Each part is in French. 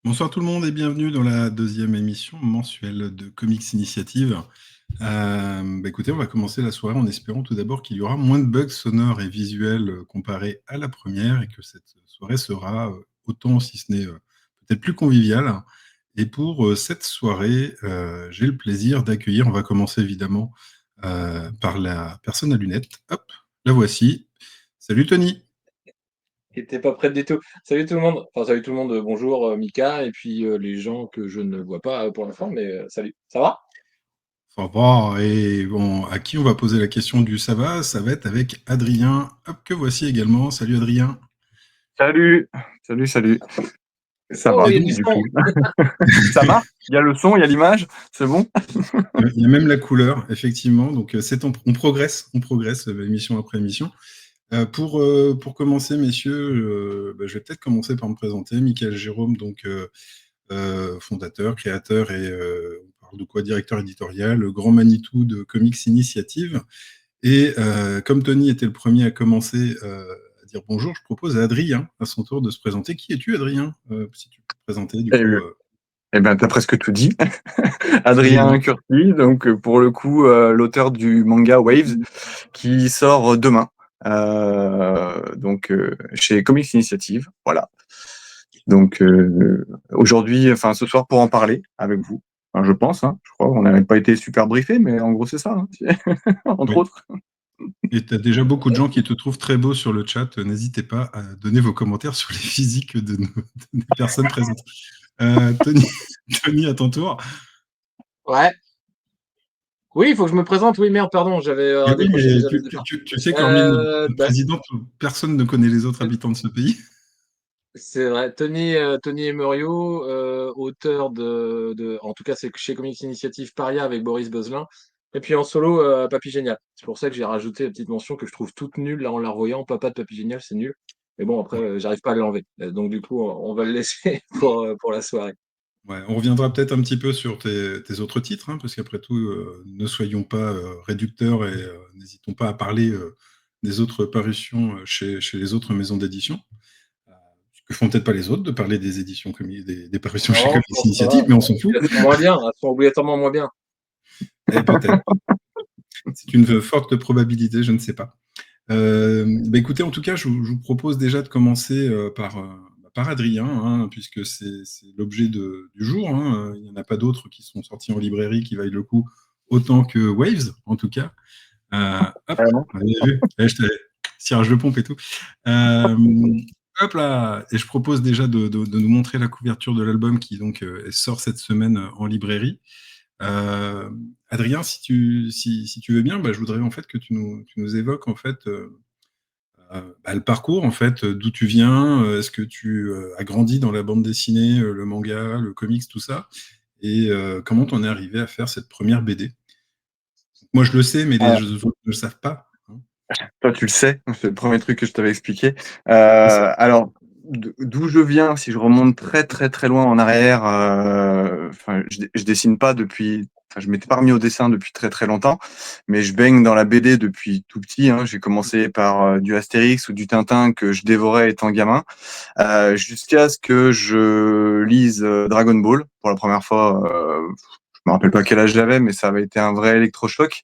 Bonsoir tout le monde et bienvenue dans la deuxième émission mensuelle de Comics Initiative. Écoutez, on va commencer la soirée en espérant tout d'abord qu'il y aura moins de bugs sonores et visuels comparés à la première et que cette soirée sera autant, si ce n'est peut-être plus conviviale. Et pour cette soirée, j'ai le plaisir d'accueillir, on va commencer évidemment par la personne à lunettes. Hop, la voici. Salut Tony. Qui était pas prête du tout. Salut tout le monde. Enfin, salut tout le monde. Bonjour Mika et puis les gens que je ne vois pas pour l'instant, mais salut. Ça va? Ça va. Et bon, à qui on va poser la question du ça va être avec Adrien. Hop, que voici également. Salut Adrien. Salut, salut. Ça Oh, va, il y a du du son. coup. Ça marche? Il y a le son, il y a l'image, c'est bon? Il y a même la couleur, effectivement. Donc, on progresse émission après émission. Pour commencer, messieurs, je vais peut-être commencer par me présenter. Michael Jérôme, donc fondateur, créateur et on parle de quoi, directeur éditorial, le grand Manitou de Comics Initiative. Et comme Tony était le premier à commencer à dire bonjour, je propose à Adrien, à son tour, de se présenter. Qui es-tu, Adrien? Si tu peux te présenter, du Eh, coup. eh ben, t'as presque tout dit. Absolument. Adrien Curti, donc pour le coup, l'auteur du manga Waves, qui sort demain, chez Comics Initiative, voilà. Donc aujourd'hui, enfin ce soir pour en parler avec vous. Enfin, je pense, hein, je crois, on n'a pas été super briefé, mais en gros c'est ça, hein, entre Oui. autres. Et tu as déjà beaucoup de gens qui te trouvent très beau sur le chat. N'hésitez pas à donner vos commentaires sur les physiques des personnes présentes. Tony, Tony, à ton tour. Ouais. Oui, il faut que je me présente. Oui, merde, pardon, j'avais Et oui, décroché mais déjà des efforts. tu sais qu'hormis notre Bah, président, personne ne connaît les autres habitants de ce pays. c'est vrai. Tony Emerio, auteur en tout cas, c'est chez Comics Initiative Paria avec Boris Beuzelin. Et puis en solo, Papy Génial. C'est pour ça que j'ai rajouté la petite mention que je trouve toute nulle là en la revoyant. Papa de Papy Génial, c'est nul. Mais bon, après, j'arrive pas à l'enlever. Donc du coup, on va le laisser pour la soirée. Ouais, on reviendra peut-être un petit peu sur tes autres titres, hein, parce qu'après tout, ne soyons pas réducteurs et n'hésitons pas à parler des autres parutions chez les autres maisons d'édition. Ce que font peut-être pas les autres, de parler des éditions des parutions chez Non, je Comics pense pas. Initiative, mais on s'en fout. Elles sont moins bien. Elles sont obligatoirement moins bien. Et peut-être. C'est une forte probabilité, je ne sais pas. Écoutez, en tout cas, je vous propose déjà de commencer par Adrien, hein, puisque c'est l'objet du jour, hein. Il n'y en a pas d'autres qui sont sortis en librairie qui vaillent le coup autant que Waves, en tout cas. Hop, Vraiment. vous avez vu, je tirage de pompe et tout. Euh, Hop là, et je propose déjà de nous montrer la couverture de l'album qui donc sort cette semaine en librairie. Euh, Adrien, si tu veux bien, je voudrais en fait que tu nous évoques en fait le parcours en fait, d'où tu viens, est-ce que tu as grandi dans la bande dessinée, le manga, le comics, tout ça, et comment t'en es arrivé à faire cette première BD. Moi je le sais, mais les Alors, autres ne le savent pas, hein. toi, tu le sais, c'est le premier truc que je t'avais expliqué. C'est ça. Alors, d'où je viens, si je remonte très loin en arrière, enfin, je dessine pas depuis. Enfin, je m'étais pas remis au dessin depuis très longtemps, mais je baigne dans la BD depuis tout petit, hein. J'ai commencé par du Astérix ou du Tintin que je dévorais étant gamin, jusqu'à ce que je lise Dragon Ball pour la première fois. Je me rappelle pas quel âge j'avais, mais ça avait été un vrai électrochoc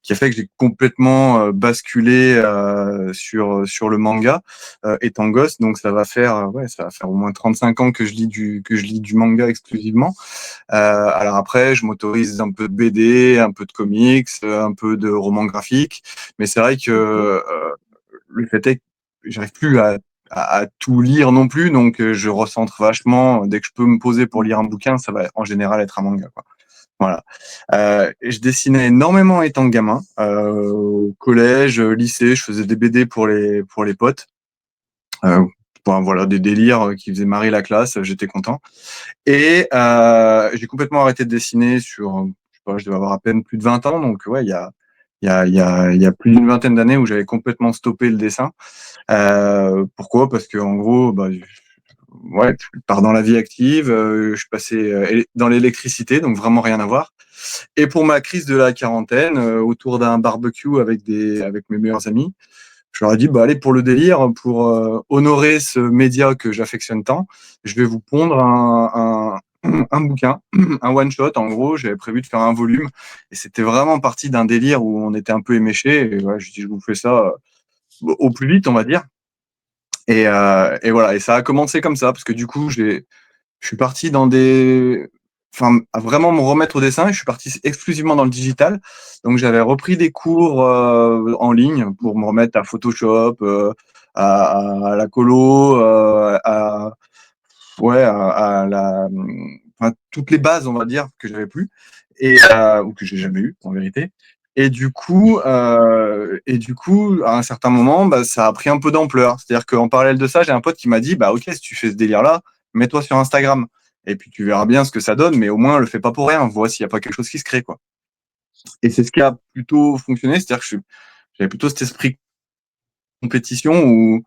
qui a fait que j'ai complètement basculé sur le manga étant gosse. Donc ça va faire au moins 35 ans que je lis du manga exclusivement. Alors après, je m'autorise un peu de BD, un peu de comics, un peu de romans graphiques, mais c'est vrai que le fait est que j'arrive plus à tout lire non plus, donc je recentre vachement. Dès que je peux me poser pour lire un bouquin, ça va en général être un manga, quoi. Voilà. Je dessinais énormément étant gamin. Au collège, lycée, je faisais des BD pour les potes. Euh, voilà, des délires qui faisaient marrer la classe, j'étais content. Et j'ai complètement arrêté de dessiner je sais pas, je devais avoir à peine plus de 20 ans. Donc ouais, il y a plus d'une vingtaine d'années où j'avais complètement stoppé le dessin. Pourquoi? Parce que en gros, ouais, je pars dans la vie active, je passais dans l'électricité, donc vraiment rien à voir. Et pour ma crise de la quarantaine, autour d'un barbecue avec mes meilleurs amis, Je leur ai dit, bah, allez, pour le délire, pour honorer ce média que j'affectionne tant, je vais vous pondre un bouquin, un one-shot. En gros, j'avais prévu de faire un volume. Et c'était vraiment parti d'un délire où on était un peu éméchés. Et voilà, je dis, je vous fais ça au plus vite, on va dire. Et voilà, et ça a commencé comme ça, parce que du coup, je suis parti à vraiment me remettre au dessin, et je suis parti exclusivement dans le digital. Donc j'avais repris des cours en ligne pour me remettre à Photoshop, à la colo, toutes les bases, on va dire, que j'avais plus, ou que j'ai jamais eu en vérité. Et du coup, à un certain moment, bah, ça a pris un peu d'ampleur. C'est-à-dire qu'en parallèle de ça, j'ai un pote qui m'a dit, bah ok, si tu fais ce délire-là, mets-toi sur Instagram. Et puis tu verras bien ce que ça donne, mais au moins le fais pas pour rien. Vois s'il n'y a pas quelque chose qui se crée, quoi. Et c'est ce qui a plutôt fonctionné, c'est-à-dire que j'avais plutôt cet esprit compétition où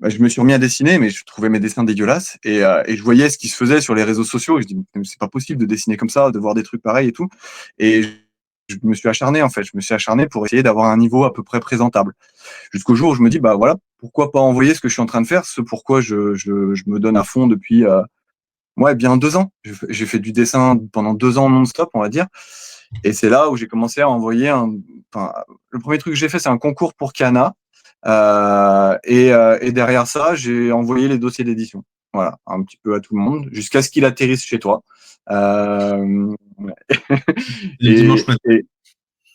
bah, je me suis remis à dessiner, mais je trouvais mes dessins dégueulasses, et je voyais ce qui se faisait sur les réseaux sociaux. Et je dis, c'est pas possible de dessiner comme ça, de voir des trucs pareils et tout. Et je me suis acharné, en fait. Je me suis acharné pour essayer d'avoir un niveau à peu près présentable. Jusqu'au jour où je me dis, bah voilà, pourquoi pas envoyer ce que je suis en train de faire, ce pourquoi je me donne à fond depuis bien 2 ans. J'ai fait du dessin pendant 2 ans non-stop, on va dire. Et c'est là où j'ai commencé à envoyer le premier truc que j'ai fait, c'est un concours pour Kana. Et derrière ça, j'ai envoyé les dossiers d'édition. Voilà, un petit peu à tout le monde, jusqu'à ce qu'il atterrisse chez toi. Et le dimanche et, matin. et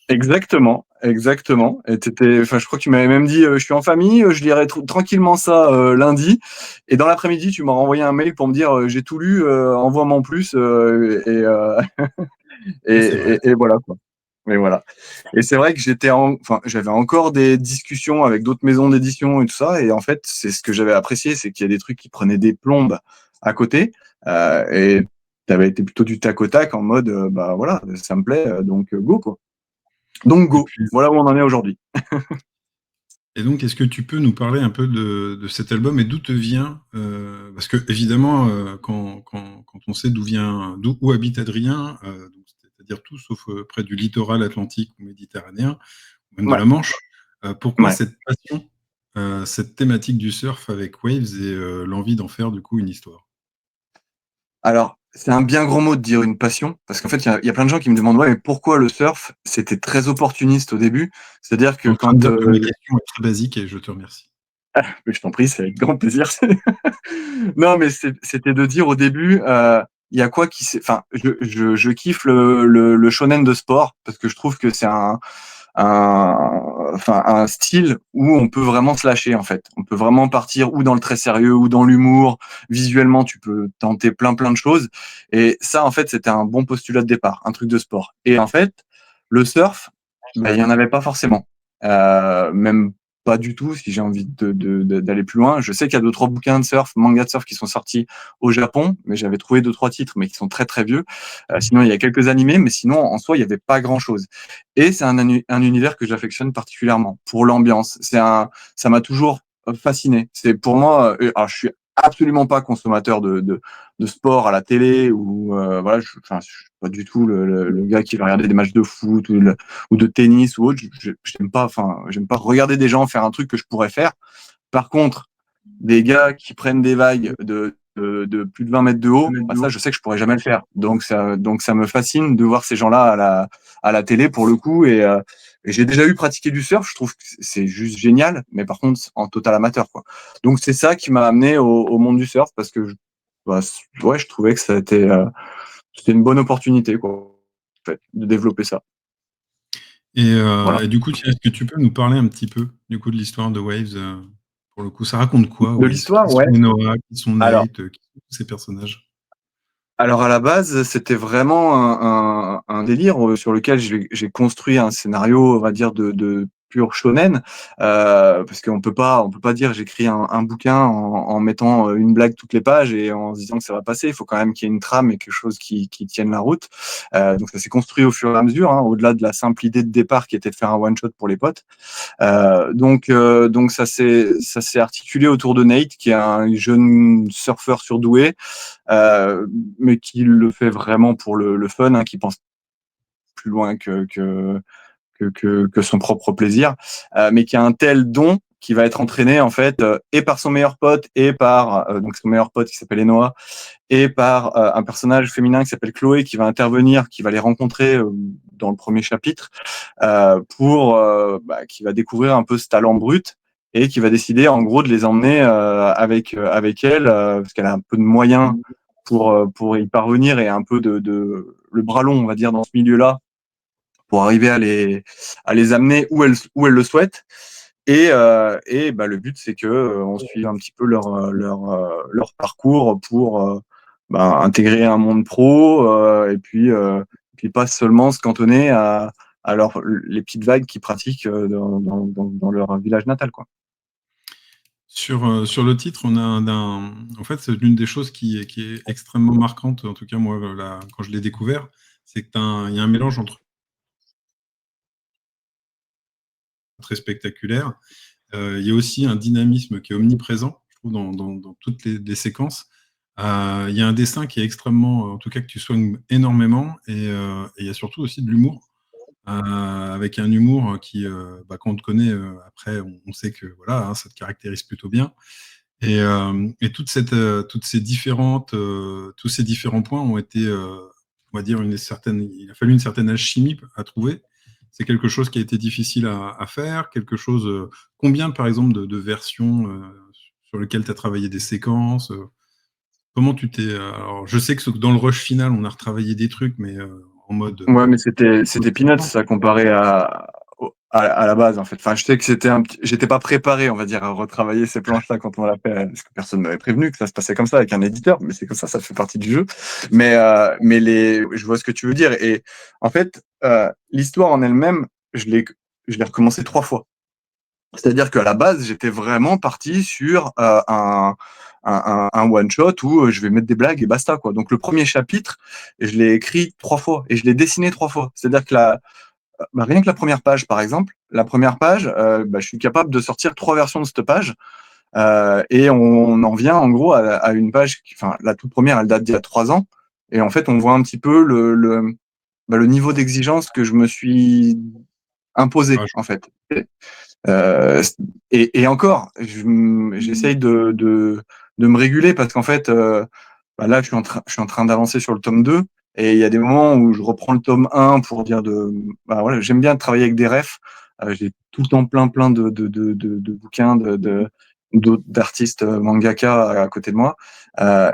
exactement, exactement. Et je crois que tu m'avais même dit, je suis en famille, je lirai tranquillement ça lundi. Et dans l'après-midi, tu m'as renvoyé un mail pour me dire, j'ai tout lu, envoie-moi en plus. C'est vrai. Et voilà, quoi. Mais voilà. Et c'est vrai que j'avais encore des discussions avec d'autres maisons d'édition et tout ça. Et en fait, c'est ce que j'avais apprécié, c'est qu'il y a des trucs qui prenaient des plombes à côté. Et tu avais été plutôt du tac au tac en mode, bah voilà, ça me plaît, donc go, quoi. Donc Et go. puis, Voilà où on en est aujourd'hui. et donc, est-ce que tu peux nous parler un peu de cet album et d'où te vient parce que évidemment, quand on sait où habite Adrien, donc, c'est-à-dire tout sauf près du littoral atlantique ou méditerranéen, ou même de Ouais, la Manche, pourquoi ouais. cette passion, cette thématique du surf avec Waves et l'envie d'en faire du coup une histoire? Alors, c'est un bien grand mot de dire une passion, parce qu'en fait, il y a plein de gens qui me demandent, ouais, mais pourquoi le surf? C'était très opportuniste au début. C'est-à-dire que En train de quand dire que ma question est très basique et je te remercie. mais je t'en prie, c'est avec grand plaisir. Non, mais c'était de dire au début, il y a quoi qui s'est. Enfin, je kiffe le shonen de sport parce que je trouve que c'est un style où on peut vraiment se lâcher en fait. On peut vraiment partir ou dans le très sérieux ou dans l'humour. Visuellement, tu peux tenter plein de choses. Et ça, en fait, c'était un bon postulat de départ, un truc de sport. Et en fait, le surf, ben, il y en avait pas forcément. Même pas du tout, si j'ai envie d'aller plus loin. Je sais qu'il y a 2-3 bouquins de surf, mangas de surf qui sont sortis au Japon, mais j'avais trouvé 2-3 titres, mais qui sont très vieux. Sinon, il y a quelques animés, mais sinon, en soi, il n'y avait pas grand-chose. Et c'est un univers que j'affectionne particulièrement pour l'ambiance. Ça m'a toujours fasciné. C'est pour moi, alors je suis absolument pas consommateur de sport à la télé ou voilà, je suis pas du tout le gars qui va regarder des matchs de foot ou de tennis ou autre. J'aime pas regarder des gens faire un truc que je pourrais faire. Par contre, des gars qui prennent des vagues de plus de 20 mètres de haut, bah ça, je sais que je pourrais jamais le faire. Donc ça me fascine de voir ces gens-là à la télé pour le coup. Et j'ai déjà eu pratiqué du surf. Je trouve que c'est juste génial, mais par contre en total amateur, quoi. Donc c'est ça qui m'a amené au monde du surf parce que je trouvais que c'était une bonne opportunité, quoi, en fait, de développer ça. Voilà. Et du coup, est-ce que tu peux nous parler un petit peu du coup de l'histoire de Waves pour le coup, ça raconte quoi, De Waves? Qui l'histoire, sont ouais. Enora, qui sont Alors, Nate, qui sont tous ces personnages? Alors à la base, c'était vraiment un délire sur lequel j'ai construit un scénario, on va dire de pur shonen, parce on peut pas dire j'écris un bouquin en mettant une blague toutes les pages et en se disant que ça va passer. Il faut quand même qu'il y ait une trame et quelque chose qui tienne la route. Donc ça s'est construit au fur et à mesure, hein, au-delà de la simple idée de départ qui était de faire un one shot pour les potes. Donc ça s'est articulé autour de Nate, qui est un jeune surfeur surdoué, mais qui le fait vraiment pour le fun, hein, qui pense plus loin que son propre plaisir, mais qui a un tel don qui va être entraîné en fait et par son meilleur pote et par donc son meilleur pote qui s'appelle Enoa et par un personnage féminin qui s'appelle Chloé qui va intervenir, qui va les rencontrer dans le premier chapitre qui va découvrir un peu ce talent brut et qui va décider en gros de les emmener avec elle parce qu'elle a un peu de moyens pour y parvenir et un peu de le bras long on va dire dans ce milieu-là pour arriver à les amener où elle le souhaite. Le but, c'est que on suive un petit peu leur parcours pour intégrer un monde pro puis pas seulement se cantonner à les petites vagues qu'ils pratiquent dans leur village natal, quoi. Sur le titre, en fait, c'est l'une des choses qui est extrêmement marquante, en tout cas moi, quand je l'ai découvert, c'est qu'il y a un mélange entre très spectaculaire. Il y a aussi un dynamisme qui est omniprésent, je trouve, dans toutes les séquences. Il y a un dessin qui est extrêmement, en tout cas que tu soignes énormément, et il y a surtout aussi de l'humour, avec un humour qui, quand on te connaît, après, on sait que voilà, hein, ça te caractérise plutôt bien. Et toutes ces tous ces différents points ont été, on va dire, il a fallu une certaine alchimie à trouver. C'est quelque chose qui a été difficile à faire, combien, par exemple, de versions sur lesquelles tu as travaillé des séquences comment tu t'es. Alors, je sais que dans le rush final, on a retravaillé des trucs, mais en mode. Ouais, mais c'était peanuts, ça, comparé à la base, en fait. Enfin, je sais que j'étais pas préparé, on va dire, à retravailler ces planches-là quand on l'a fait, parce que personne m'avait prévenu que ça se passait comme ça avec un éditeur, mais c'est comme ça fait partie du jeu. Mais je vois ce que tu veux dire. Et en fait, l'histoire en elle-même, je l'ai recommencé 3 fois. C'est-à-dire qu'à la base, j'étais vraiment parti sur un one-shot où je vais mettre des blagues et basta, quoi. Donc, le premier chapitre, je l'ai écrit 3 fois et je l'ai dessiné 3 fois. C'est-à-dire que rien que la première page, par exemple, la première page, je suis capable de sortir 3 versions de cette page. Et on en vient en gros à une page, la toute première, elle date d'il y a 3 ans. Et en fait, on voit un petit peu le niveau d'exigence que je me suis imposé, en fait. Et encore, j'essaye de me réguler parce qu'en fait, là, je suis en train d'avancer sur le tome 2 et il y a des moments où je reprends le tome 1 pour dire voilà, j'aime bien travailler avec des refs. J'ai tout le temps plein de bouquins d'artistes mangaka à côté de moi.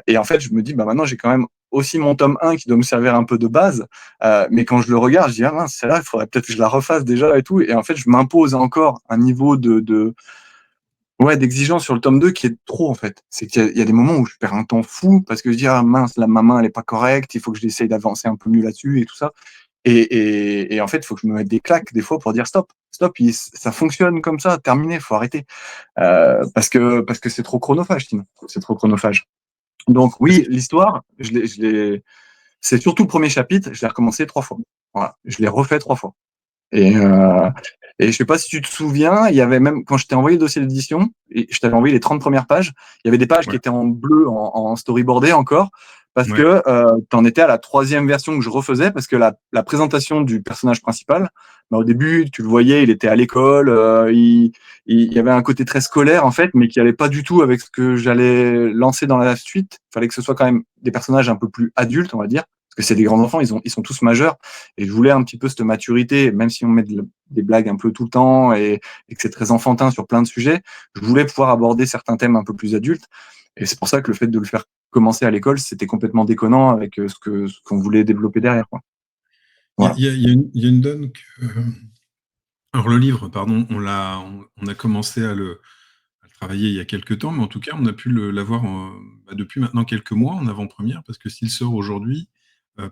Et en fait, je me dis, maintenant, j'ai quand même aussi mon tome 1 qui doit me servir un peu de base. Mais quand je le regarde, je dis, ah mince, celle-là, il faudrait peut-être que je la refasse déjà et tout. Et en fait, je m'impose encore un niveau d'exigence sur le tome 2 qui est trop, en fait. C'est qu'il y a des moments où je perds un temps fou parce que je dis, ah mince, ma main, elle est pas correcte, il faut que j'essaye d'avancer un peu mieux là-dessus et tout ça. Et en fait, il faut que je me mette des claques des fois pour dire stop, ça fonctionne comme ça, terminé, faut arrêter. Parce que c'est trop chronophage, sinon. C'est trop chronophage. Donc oui, l'histoire, c'est surtout le premier chapitre, je l'ai recommencé 3 fois. Voilà, je l'ai refait 3 fois. Et je sais pas si tu te souviens, il y avait même, quand je t'ai envoyé le dossier d'édition, et je t'avais envoyé les 30 premières pages, il y avait des pages qui étaient en bleu, en storyboardé encore, parce que tu en étais à la 3e version que je refaisais, parce que la présentation du personnage principal, au début, tu le voyais, il était à l'école, il y avait un côté très scolaire, en fait, mais qui allait pas du tout avec ce que j'allais lancer dans la suite. Il fallait que ce soit quand même des personnages un peu plus adultes, on va dire, parce que c'est des grands enfants, ils sont tous majeurs, et je voulais un petit peu cette maturité, même si on met des blagues un peu tout le temps et que c'est très enfantin sur plein de sujets, je voulais pouvoir aborder certains thèmes un peu plus adultes. Et c'est pour ça que le fait de le faire commencer à l'école, c'était complètement déconnant avec ce qu'on voulait développer derrière, quoi. Voilà. Il y a une donne que. Alors, le livre, pardon, on a commencé à le travailler il y a quelques temps, mais en tout cas, on a pu l'avoir depuis maintenant quelques mois en avant-première, parce que s'il sort aujourd'hui,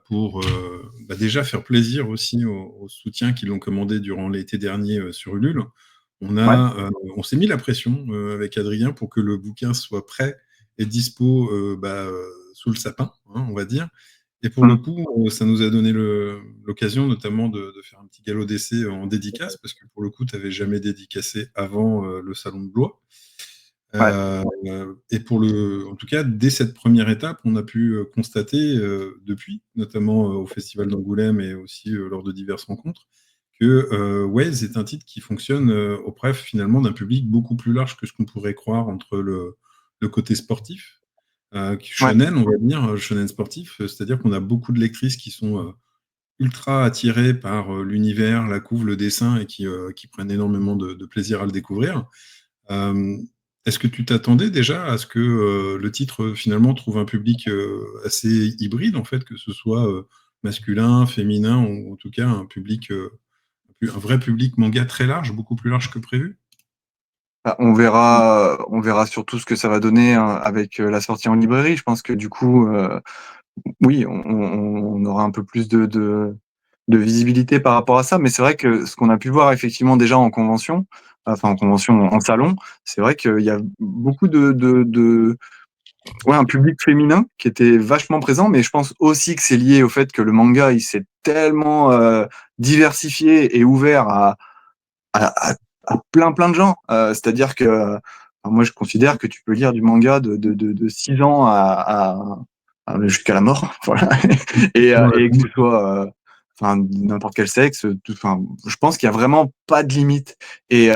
pour déjà faire plaisir aussi aux soutiens qui l'ont commandé durant l'été dernier sur Ulule, on s'est mis la pression avec Adrien pour que le bouquin soit prêt et dispo sous le sapin, hein, on va dire. Et pour le coup, ça nous a donné l'occasion notamment de faire un petit galop d'essai en dédicace, parce que pour le coup, tu n'avais jamais dédicacé avant le Salon de Blois. Et en tout cas, dès cette première étape, on a pu constater depuis, notamment au Festival d'Angoulême et aussi lors de diverses rencontres, que Waves est un titre qui fonctionne auprès finalement d'un public beaucoup plus large que ce qu'on pourrait croire entre le côté sportif, Ouais. shonen, on va dire, shonen sportif, c'est-à-dire qu'on a beaucoup de lectrices qui sont ultra attirées par l'univers, la couve, le dessin et qui prennent énormément de plaisir à le découvrir. Euh, Est-ce que tu t'attendais déjà à ce que le titre finalement trouve un public assez hybride en fait, que ce soit masculin, féminin, ou en tout cas un public, un vrai public manga très large, beaucoup plus large que prévu? Bah, on verra surtout ce que ça va donner hein, avec la sortie en librairie. Je pense que du coup, oui, on aura un peu plus de visibilité par rapport à ça. Mais c'est vrai que ce qu'on a pu voir effectivement déjà en convention, enfin en convention, en salon, c'est vrai qu'il y a beaucoup ouais, un public féminin qui était vachement présent. Mais je pense aussi que c'est lié au fait que le manga, il s'est tellement diversifié et ouvert à, à, à plein de gens. C'est-à-dire que moi, je considère que tu peux lire du manga de 6 ans jusqu'à la mort, voilà. Et que tu sois enfin, n'importe quel sexe. Enfin, je pense qu'il y a vraiment pas de limite. Et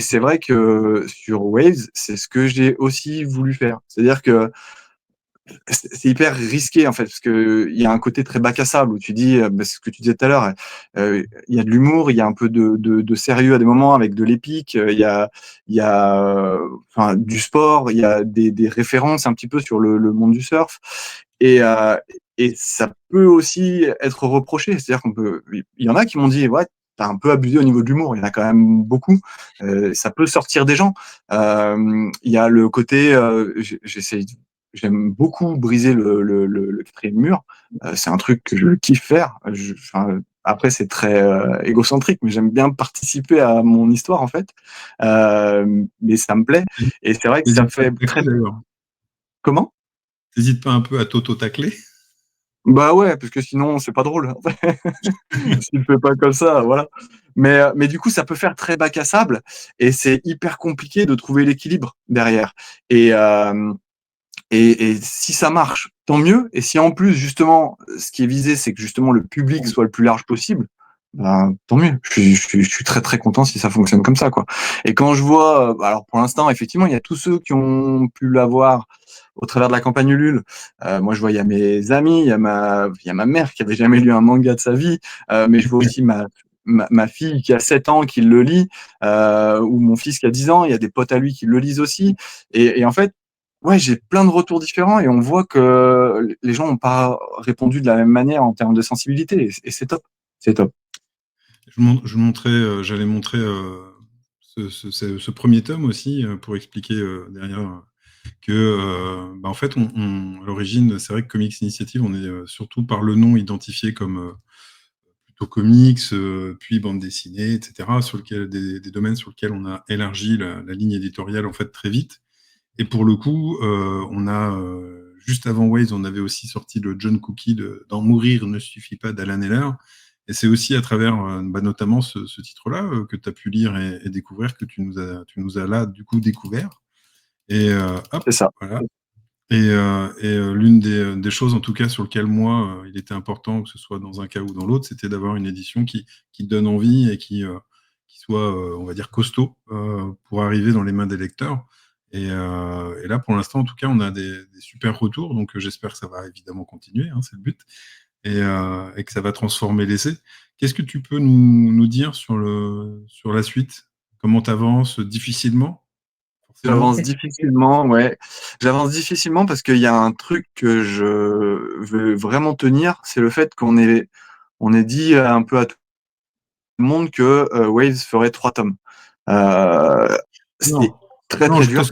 c'est vrai que sur Waves, c'est ce que j'ai aussi voulu faire. C'est-à-dire que c'est hyper risqué en fait parce que il y a un côté très bac à sable où tu dis ce que tu disais tout à l'heure il y a de l'humour, il y a un peu de sérieux à des moments avec de l'épique, il y a enfin du sport, il y a des références un petit peu sur le monde du surf et et ça peut aussi être reproché, c'est-à-dire qu'on peut il y en a qui m'ont dit ouais t'as un peu abusé au niveau de l'humour, il y en a quand même beaucoup, ça peut sortir des gens. Il y a le côté j'essaie j'aime beaucoup briser le quatrième mur. C'est un truc que je kiffe faire. Enfin, après, c'est très égocentrique, mais j'aime bien participer à mon histoire, en fait. Mais ça me plaît. Et c'est vrai que ça N'hésite pas à fait te tacler très... d'ailleurs. Comment? N'hésite pas un peu à t'auto-tacler. Bah ouais, parce que sinon, c'est pas drôle. Si tu le fais pas comme ça, voilà. Mais du coup, ça peut faire très bac à sable et c'est hyper compliqué de trouver l'équilibre derrière. Et, et si ça marche, tant mieux. Et si en plus, justement, ce qui est visé, c'est que justement le public soit le plus large possible, ben, tant mieux. Je suis très très content si ça fonctionne comme ça, quoi. Et quand je vois, alors pour l'instant, effectivement, il y a tous ceux qui ont pu l'avoir au travers de la campagne Ulule. Moi, je vois, il y a mes amis, il y a ma mère qui avait jamais lu un manga de sa vie, mais je vois aussi ma fille qui a 7 ans qui le lit, ou mon fils qui a 10 ans, il y a des potes à lui qui le lisent aussi. Et en fait, ouais, j'ai plein de retours différents et on voit que les gens n'ont pas répondu de la même manière en termes de sensibilité et c'est top. C'est top. J'allais montrer ce premier tome aussi pour expliquer derrière que, bah, en fait, à l'origine, c'est vrai que Comics Initiative, on est surtout par le nom identifié comme plutôt comics, puis bande dessinée, etc., des domaines sur lesquels on a élargi la ligne éditoriale en fait très vite. Et pour le coup, on a juste avant Waze, on avait aussi sorti le John Cookie d'En mourir ne suffit pas d'Alan Heller. Et c'est aussi à travers bah, notamment ce titre-là que tu as pu lire et découvrir que tu nous as là du coup découvert. Et hop, C'est ça. voilà. Et l'une des choses, en tout cas, sur lesquelles moi, il était important, que ce soit dans un cas ou dans l'autre, c'était d'avoir une édition qui donne envie et qui soit, on va dire, costaud pour arriver dans les mains des lecteurs. Et là, pour l'instant, en tout cas, on a des super retours, donc j'espère que ça va évidemment continuer, hein, c'est le but, et que ça va transformer l'essai. Qu'est-ce que tu peux nous dire sur la suite? Comment tu avances difficilement, forcément? J'avance difficilement, ouais. J'avance difficilement parce qu'il y a un truc que je veux vraiment tenir, c'est le fait on ait dit un peu à tout le monde que Waves ferait 3 tomes. Euh, c'est Non, très non, très dur.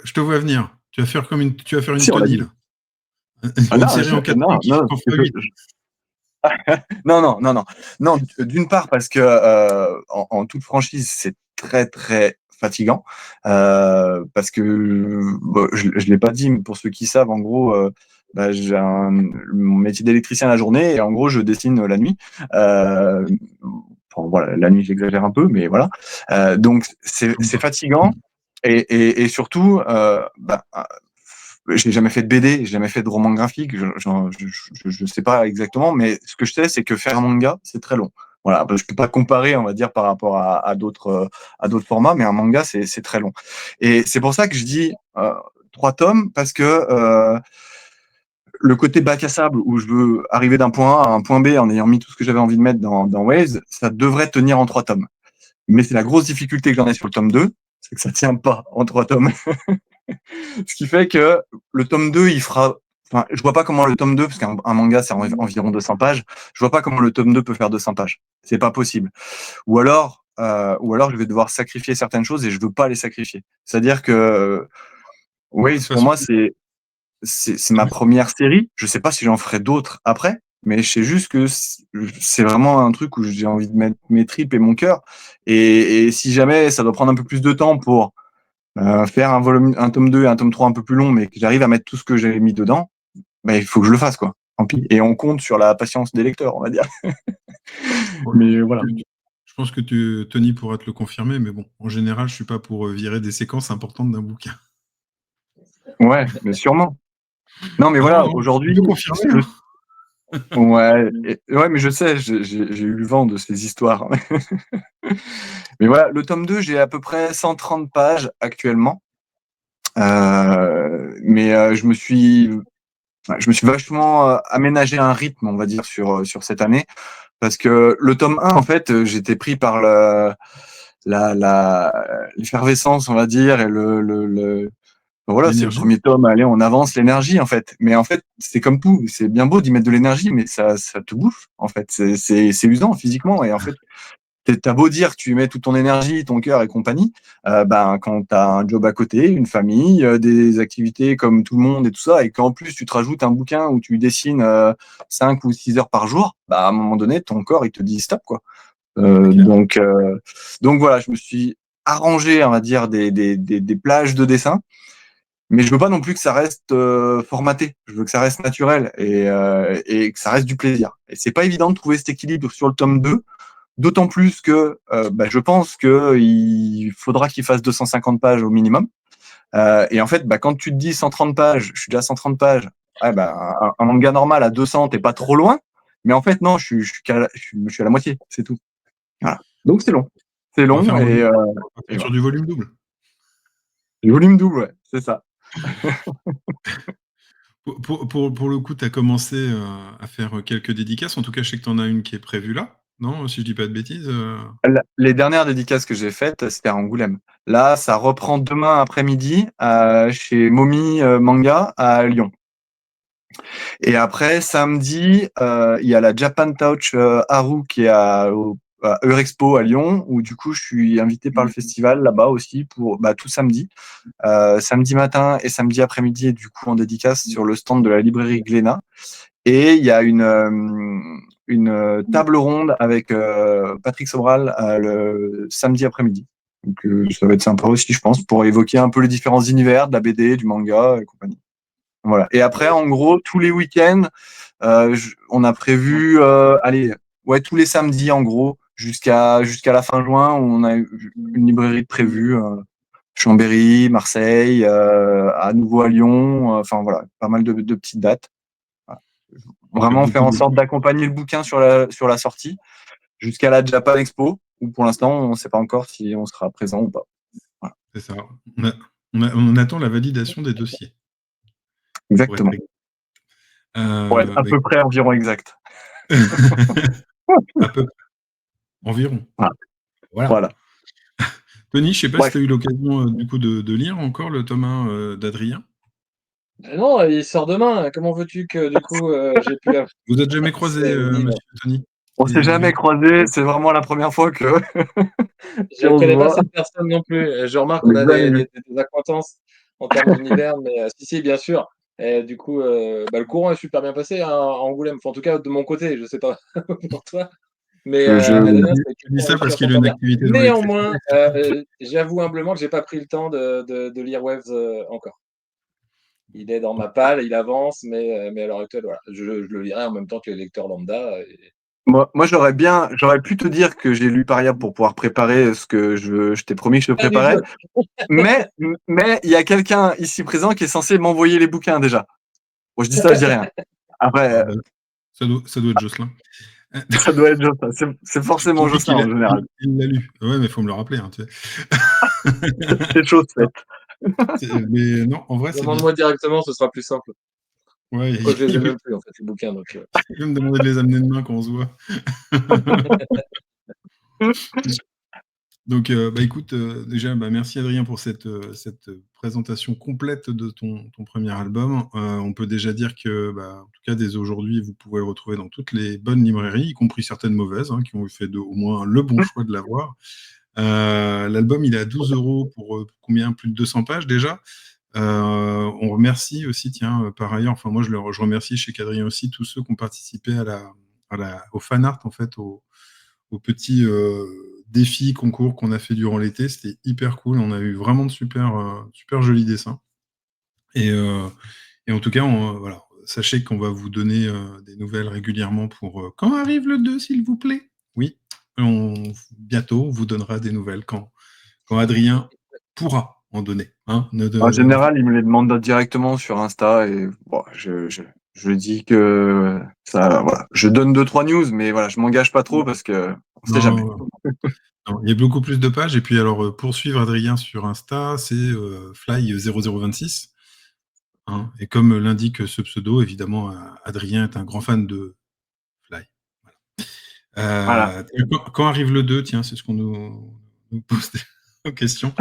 je te vois venir. Tu vas faire une Si on l'a Tony, dit. là. Ah Une non, série en 4 tomes non, qui non, en fera 8. non. Non, d'une part parce que en toute franchise, c'est très très fatigant parce que bon, je l'ai pas dit, mais pour ceux qui savent, en gros, bah, mon métier d'électricien la journée et en gros, je dessine la nuit. Euh, bon, voilà, la nuit, j'exagère un peu, mais voilà. Donc c'est fatigant et surtout, bah, j'ai jamais fait de BD, j'ai jamais fait de roman graphique, je sais pas exactement, mais ce que je sais, c'est que faire un manga, c'est très long. Voilà, je peux pas comparer, on va dire, par rapport à d'autres formats, mais un manga, c'est très long. Et c'est pour ça que je dis 3 tomes, parce que le côté bac à sable, où je veux arriver d'un point A à un point B en ayant mis tout ce que j'avais envie de mettre dans Waves, ça devrait tenir en 3 tomes. Mais c'est la grosse difficulté que j'en ai sur le tome 2, c'est que ça tient pas en 3 tomes. Ce qui fait que le tome 2, il fera... Enfin, je vois pas comment le tome 2, parce qu'un manga, c'est environ 200 pages, je vois pas comment le tome 2 peut faire 200 pages. C'est pas possible. Ou alors je vais devoir sacrifier certaines choses et je veux pas les sacrifier. C'est-à-dire que, De oui, toute pour façon, moi, c'est ma première série. Je sais pas si j'en ferai d'autres après, mais je sais juste que c'est vraiment un truc où j'ai envie de mettre mes tripes et mon cœur. Et si jamais ça doit prendre un peu plus de temps pour faire un tome 2 et un tome 3 un peu plus long, mais que j'arrive à mettre tout ce que j'ai mis dedans, ben, il faut que je le fasse, quoi. Tant pis. Et on compte sur la patience des lecteurs, on va dire. ouais, Mais voilà. je pense que Tony pourra te le confirmer, mais bon, en général, je suis pas pour virer des séquences importantes d'un bouquin. Ouais, mais sûrement. Non, mais voilà, Non, tu aujourd'hui, peux confirmer, hein. ouais, ouais, mais je sais, j'ai eu le vent de ces histoires. Mais voilà, le tome 2, j'ai à peu près 130 pages actuellement. Mais je me suis vachement aménagé un rythme, on va dire, sur cette année. Parce que le tome 1, en fait, j'étais pris par l'effervescence, on va dire, et voilà, c'est le L'énergie. premier tome, allez, on avance, l'énergie, en fait. Mais en fait, c'est comme tout, c'est bien beau d'y mettre de l'énergie, mais ça te bouffe, en fait. C'est usant physiquement, et en fait, t'as beau dire que tu y mets toute ton énergie, ton cœur et compagnie, ben, quand t'as un job à côté, une famille, des activités comme tout le monde et tout ça, et qu'en plus tu te rajoutes un bouquin où tu dessines 5 ou 6 heures par jour, bah, à un moment donné, ton corps, il te dit stop, quoi. C'est clair. Donc voilà, je me suis arrangé, on va dire, des plages de dessin, mais je veux pas non plus que ça reste formaté. Je veux que ça reste naturel et que ça reste du plaisir. Et c'est pas évident de trouver cet équilibre sur le tome 2, d'autant plus que bah, je pense qu'il faudra qu'il fasse 250 pages au minimum. Et en fait, bah, quand tu te dis 130 pages, je suis déjà à 130 pages, ouais, bah, un manga normal à 200, t'es pas trop loin. Mais en fait, non, je suis à la moitié, c'est tout. Voilà. Donc c'est long. C'est On va faire long un volume, et sur voilà. du volume double. Le volume double, ouais, c'est ça. Pour le coup, tu as commencé à faire quelques dédicaces. En tout cas, je sais que tu en as une qui est prévue là. Non, si je dis pas de bêtises. Les dernières dédicaces que j'ai faites, c'était à Angoulême. Là, ça reprend demain après-midi chez Momi Manga à Lyon. Et après, samedi, il y a la Japan Touch Haru qui est à Eurexpo à Lyon, où du coup, je suis invité par le festival là-bas aussi pour tout samedi. Samedi matin et samedi après-midi, et du coup, en dédicace sur le stand de la librairie Glénat. Et il y a une table ronde avec Patrick Sobral le samedi après-midi. Donc ça va être sympa aussi, je pense, pour évoquer un peu les différents univers de la BD, du manga et compagnie. Voilà. Et après, en gros, tous les week-ends, on a prévu, tous les samedis, en gros, jusqu'à la fin juin, où on a une librairie de prévue. Chambéry, Marseille, à nouveau à Lyon. Enfin voilà, pas mal de petites dates. Voilà. Donc, Vraiment faire beaucoup en de. sorte d'accompagner le bouquin sur la sortie jusqu'à la Japan Expo, où pour l'instant, on ne sait pas encore si on sera présent ou pas. Voilà. C'est ça. On attend la validation des dossiers. Pour être Exactement. exact. Pour être à peu près environ exact. À peu près. Environ. Voilà. Voilà. Tony, je sais pas si Bref. tu as eu l'occasion du coup de lire encore le tome 1 d'Adrien. Non, il sort demain. Comment veux-tu que du coup j'ai pu Vous n'êtes jamais croisé, accès au livre? monsieur Tony? On s'est jamais croisés, c'est vraiment la première fois que Je ne qu'on se connais pas voit. cette personne non plus. Je remarque qu'on On est a jamais vus. des acquaintances en termes d'univers, mais si, bien sûr. Et du coup, le courant est super bien passé hein, à Angoulême. Enfin, en tout cas, de mon côté, je sais pas pour toi. Mais Je, Adrien, c'est Je dis une ça parce lecture qu'il a une temporaire. activité dans l'électricité. Néanmoins, j'avoue humblement que j'ai pas pris le temps de lire Waves encore. Il est dans ma palle, il avance, mais à l'heure actuelle, voilà, je le lirai en même temps que les lecteurs lambda. moi, j'aurais pu te dire que j'ai lu Paria pour pouvoir préparer ce que je t'ai promis que je te Pas du préparais. jeu. Mais il y a quelqu'un ici présent qui est censé m'envoyer les bouquins déjà. Bon, je dis ça, je dis rien. Après, Ah, ben, ça doit être Jocelyn. Ça doit être Jocelyn. C'est forcément Jocelyn en général. Il l'a lu. Ouais, mais il faut me le rappeler. Hein, tu sais. C'est chose faite. Mais non, en vrai, c'est bien. Demande-moi directement, ce sera plus simple. Ouais, Quoi, je les ai il même plus, en fait, les bouquins. Donc, peut me demander de les amener demain quand on se voit. Donc, écoute, déjà, merci Adrien pour cette présentation complète de ton premier album. On peut déjà dire que, en tout cas, dès aujourd'hui, vous pouvez le retrouver dans toutes les bonnes librairies, y compris certaines mauvaises, hein, qui ont fait au moins le bon choix de l'avoir. L'album, il est à 12 € pour combien? Plus de 200 pages déjà. On remercie aussi, tiens, par ailleurs, enfin moi je remercie chez Adrien aussi tous ceux qui ont participé au fan art, en fait, au petit défi concours qu'on a fait durant l'été. C'était hyper cool. On a eu vraiment de super jolis dessins. Et en tout cas, voilà, sachez qu'on va vous donner des nouvelles régulièrement pour quand arrive le 2, s'il vous plaît. Oui, bientôt, on vous donnera des nouvelles quand Adrien pourra en donner. Hein, En général, il me les demande directement sur Insta et bon, je dis que ça, voilà. Je donne 2-3 news, mais voilà, je m'engage pas trop parce que on sait jamais. Non, non, il y a beaucoup plus de pages. Et puis, alors, pour suivre Adrien sur Insta, c'est Fly0026. Hein, et comme l'indique ce pseudo, évidemment, Adrien est un grand fan de Fly. Voilà. Quand arrive le 2, tiens, c'est ce qu'on nous pose des questions.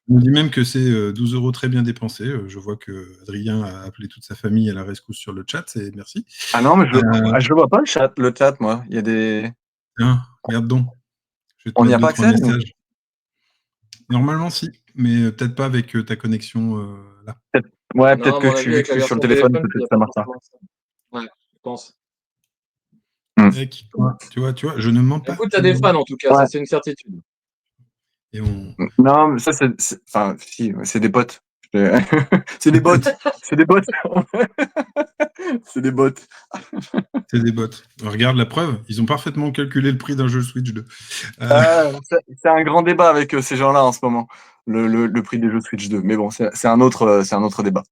On nous dit même que c'est 12 € très bien dépensés. Je vois que Adrien a appelé toute sa famille à la rescousse sur le chat, et merci. Ah non, mais je le vois pas le chat, moi. Il y a des. Tiens, regarde donc. Je vais te On n'y mettre a deux, pas trois accès, nous. messages. Normalement, si, mais peut-être pas avec ta connexion là. Ouais, non, peut-être à que mon vu avis, que avec je la suis sur le version téléphone, téléphone, il n'y peut-être a que ça pas marche pas. forcément ça. Ouais, je pense. Tu vois, je ne mens pas. Écoute, t'as des fans en tout cas, Ouais. ça c'est une certitude. Et on... Non, mais ça, enfin, si, c'est des bots. C'est des bots. C'est des bots. C'est des bots. C'est des bots. Regarde la preuve, ils ont parfaitement calculé le prix d'un jeu Switch 2. C'est un grand débat avec ces gens-là en ce moment, le prix des jeux Switch 2. Mais bon, c'est un autre débat.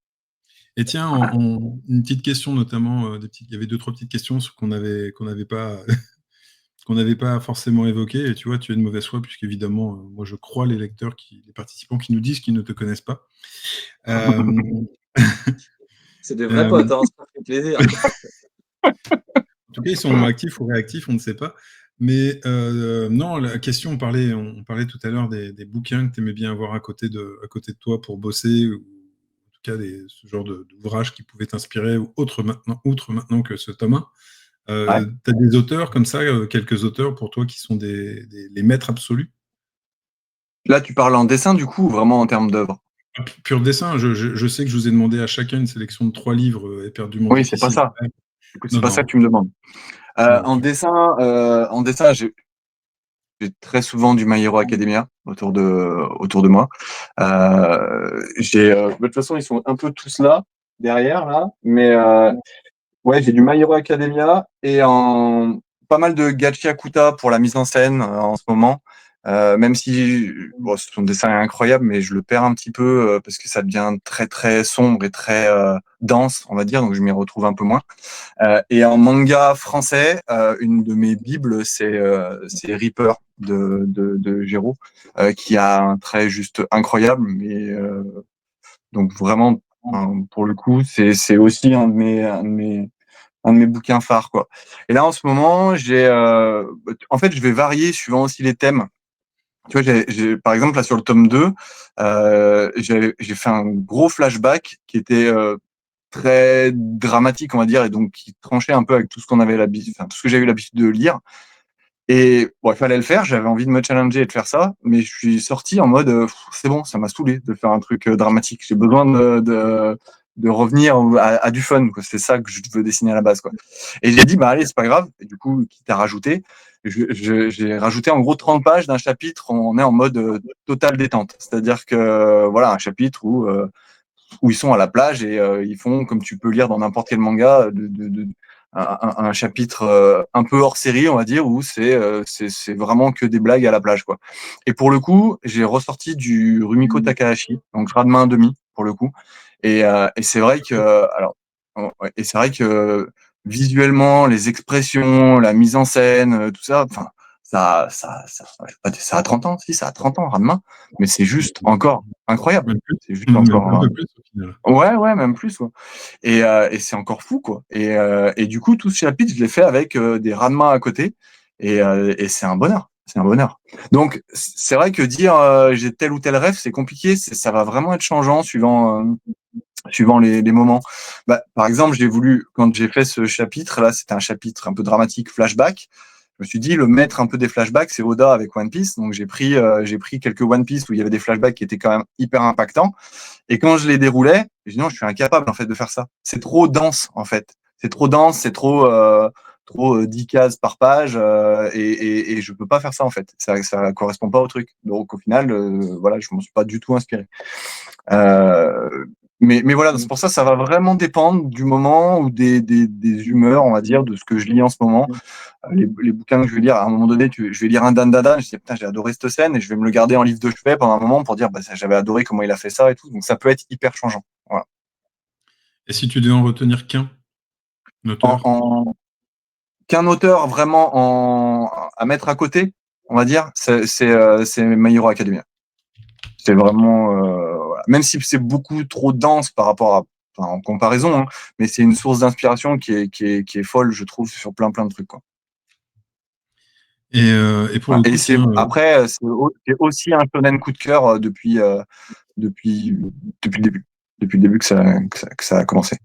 Et tiens, une petite question notamment, il y avait 2-3 petites questions qu'on n'avait pas qu'on n'avait pas forcément évoquées. Et tu vois, tu es de mauvaise foi puisqu'évidemment, moi je crois les participants qui nous disent qu'ils ne te connaissent pas. C'est des vrais potes, hein, ça fait plaisir. En tout cas, ils sont actifs ou réactifs, on ne sait pas. Mais non, la question, on parlait tout à l'heure des bouquins que tu aimais bien avoir à côté de toi pour bosser, ou en tout cas ce genre d'ouvrages qui pouvaient t'inspirer, outre maintenant que ce tome 1. Ouais. Tu as des auteurs comme ça, quelques auteurs pour toi qui sont les maîtres absolus? Là, tu parles en dessin, du coup, ou vraiment en termes d'œuvre? Pur dessin. Je sais que je vous ai demandé à chacun une sélection de 3 livres éperdument Oui, c'est pas difficiles. ça. Du coup, c'est Non, pas ça non. que tu me demandes. Non, En dessin, j'ai très souvent du My Hero Academia autour de moi. De toute façon, ils sont un peu tous là, derrière, là. Mais ouais, j'ai du My Hero Academia et pas mal de Gachi Akuta pour la mise en scène en ce moment. Même si bon, son dessin est incroyable, mais je le perds un petit peu parce que ça devient très très sombre et très dense, on va dire, donc je m'y retrouve un peu moins. Et en manga français, une de mes bibles, c'est Reaper de Gero, qui a un trait juste incroyable. Mais donc vraiment, pour le coup, c'est aussi un de mes bouquins phares, quoi. Et là, en ce moment, en fait, je vais varier suivant aussi les thèmes. Tu vois, par exemple, là, sur le tome 2, j'ai fait un gros flashback qui était très dramatique, on va dire, et donc qui tranchait un peu avec tout ce qu'on avait tout ce que j'ai eu l'habitude de lire. Et bon, il fallait le faire, j'avais envie de me challenger et de faire ça, mais je suis sorti en mode, c'est bon, ça m'a saoulé de faire un truc dramatique. J'ai besoin de revenir à du fun, quoi. C'est ça que je veux dessiner à la base, quoi. Et j'ai dit, bah allez, c'est pas grave. Et du coup, quitte à rajouter, j'ai rajouté en gros 30 pages d'un chapitre, on est en mode totale détente. C'est-à-dire que, voilà, un chapitre où ils sont à la plage et ils font, comme tu peux lire dans n'importe quel manga, un chapitre un peu hors série, on va dire, où c'est vraiment que des blagues à la plage, quoi. Et pour le coup, j'ai ressorti du Rumiko Takahashi, donc Rademain 1,5 pour le coup. Et c'est vrai que, alors, ouais, et c'est vrai que visuellement, les expressions, la mise en scène, tout ça, enfin, ça a 30 ans, si, ça a 30 ans, Ranma, mais c'est juste encore incroyable. Même plus, C'est juste même encore, un peu plus au final. ouais, même plus, ouais. Et c'est encore fou, quoi. Et du coup, tout ce chapitre, je l'ai fait avec des Ranma à côté, et c'est un bonheur. C'est un bonheur. Donc, c'est vrai que dire j'ai tel ou tel rêve, c'est compliqué. Ça va vraiment être changeant suivant les moments. Bah, par exemple, quand j'ai fait ce chapitre, là, c'était un chapitre un peu dramatique, flashback. Je me suis dit, le maître un peu des flashbacks, c'est Oda avec One Piece. Donc, j'ai pris quelques One Piece où il y avait des flashbacks qui étaient quand même hyper impactants. Et quand je les déroulais, je dis non, je suis incapable en fait de faire ça. C'est trop dense en fait. C'est trop dense, c'est trop 10 cases par page et je peux pas faire ça en fait. Ça correspond pas au truc. Donc au final, voilà, je m'en suis pas du tout inspiré. Euh, mais voilà, c'est pour ça, ça va vraiment dépendre du moment ou des humeurs, on va dire, de ce que je lis en ce moment. Les bouquins que je vais lire, à un moment donné, je vais lire un Dan Dada, je dis putain, j'ai adoré cette scène et je vais me le garder en livre de chevet pendant un moment pour dire bah, j'avais adoré comment il a fait ça et tout. Donc ça peut être hyper changeant. Voilà. Et si tu devais en retenir qu'un En, auteur? en- Qu'un auteur vraiment à mettre à côté, on va dire, c'est My Hero Academia. C'est vraiment, voilà. Même si c'est beaucoup trop dense par rapport en comparaison, hein, mais c'est une source d'inspiration qui est folle, je trouve, sur plein de trucs, quoi. Et pour le Et coup, tiens, après, c'est aussi un shonen coup de cœur depuis, depuis le début. Depuis le début que ça a commencé.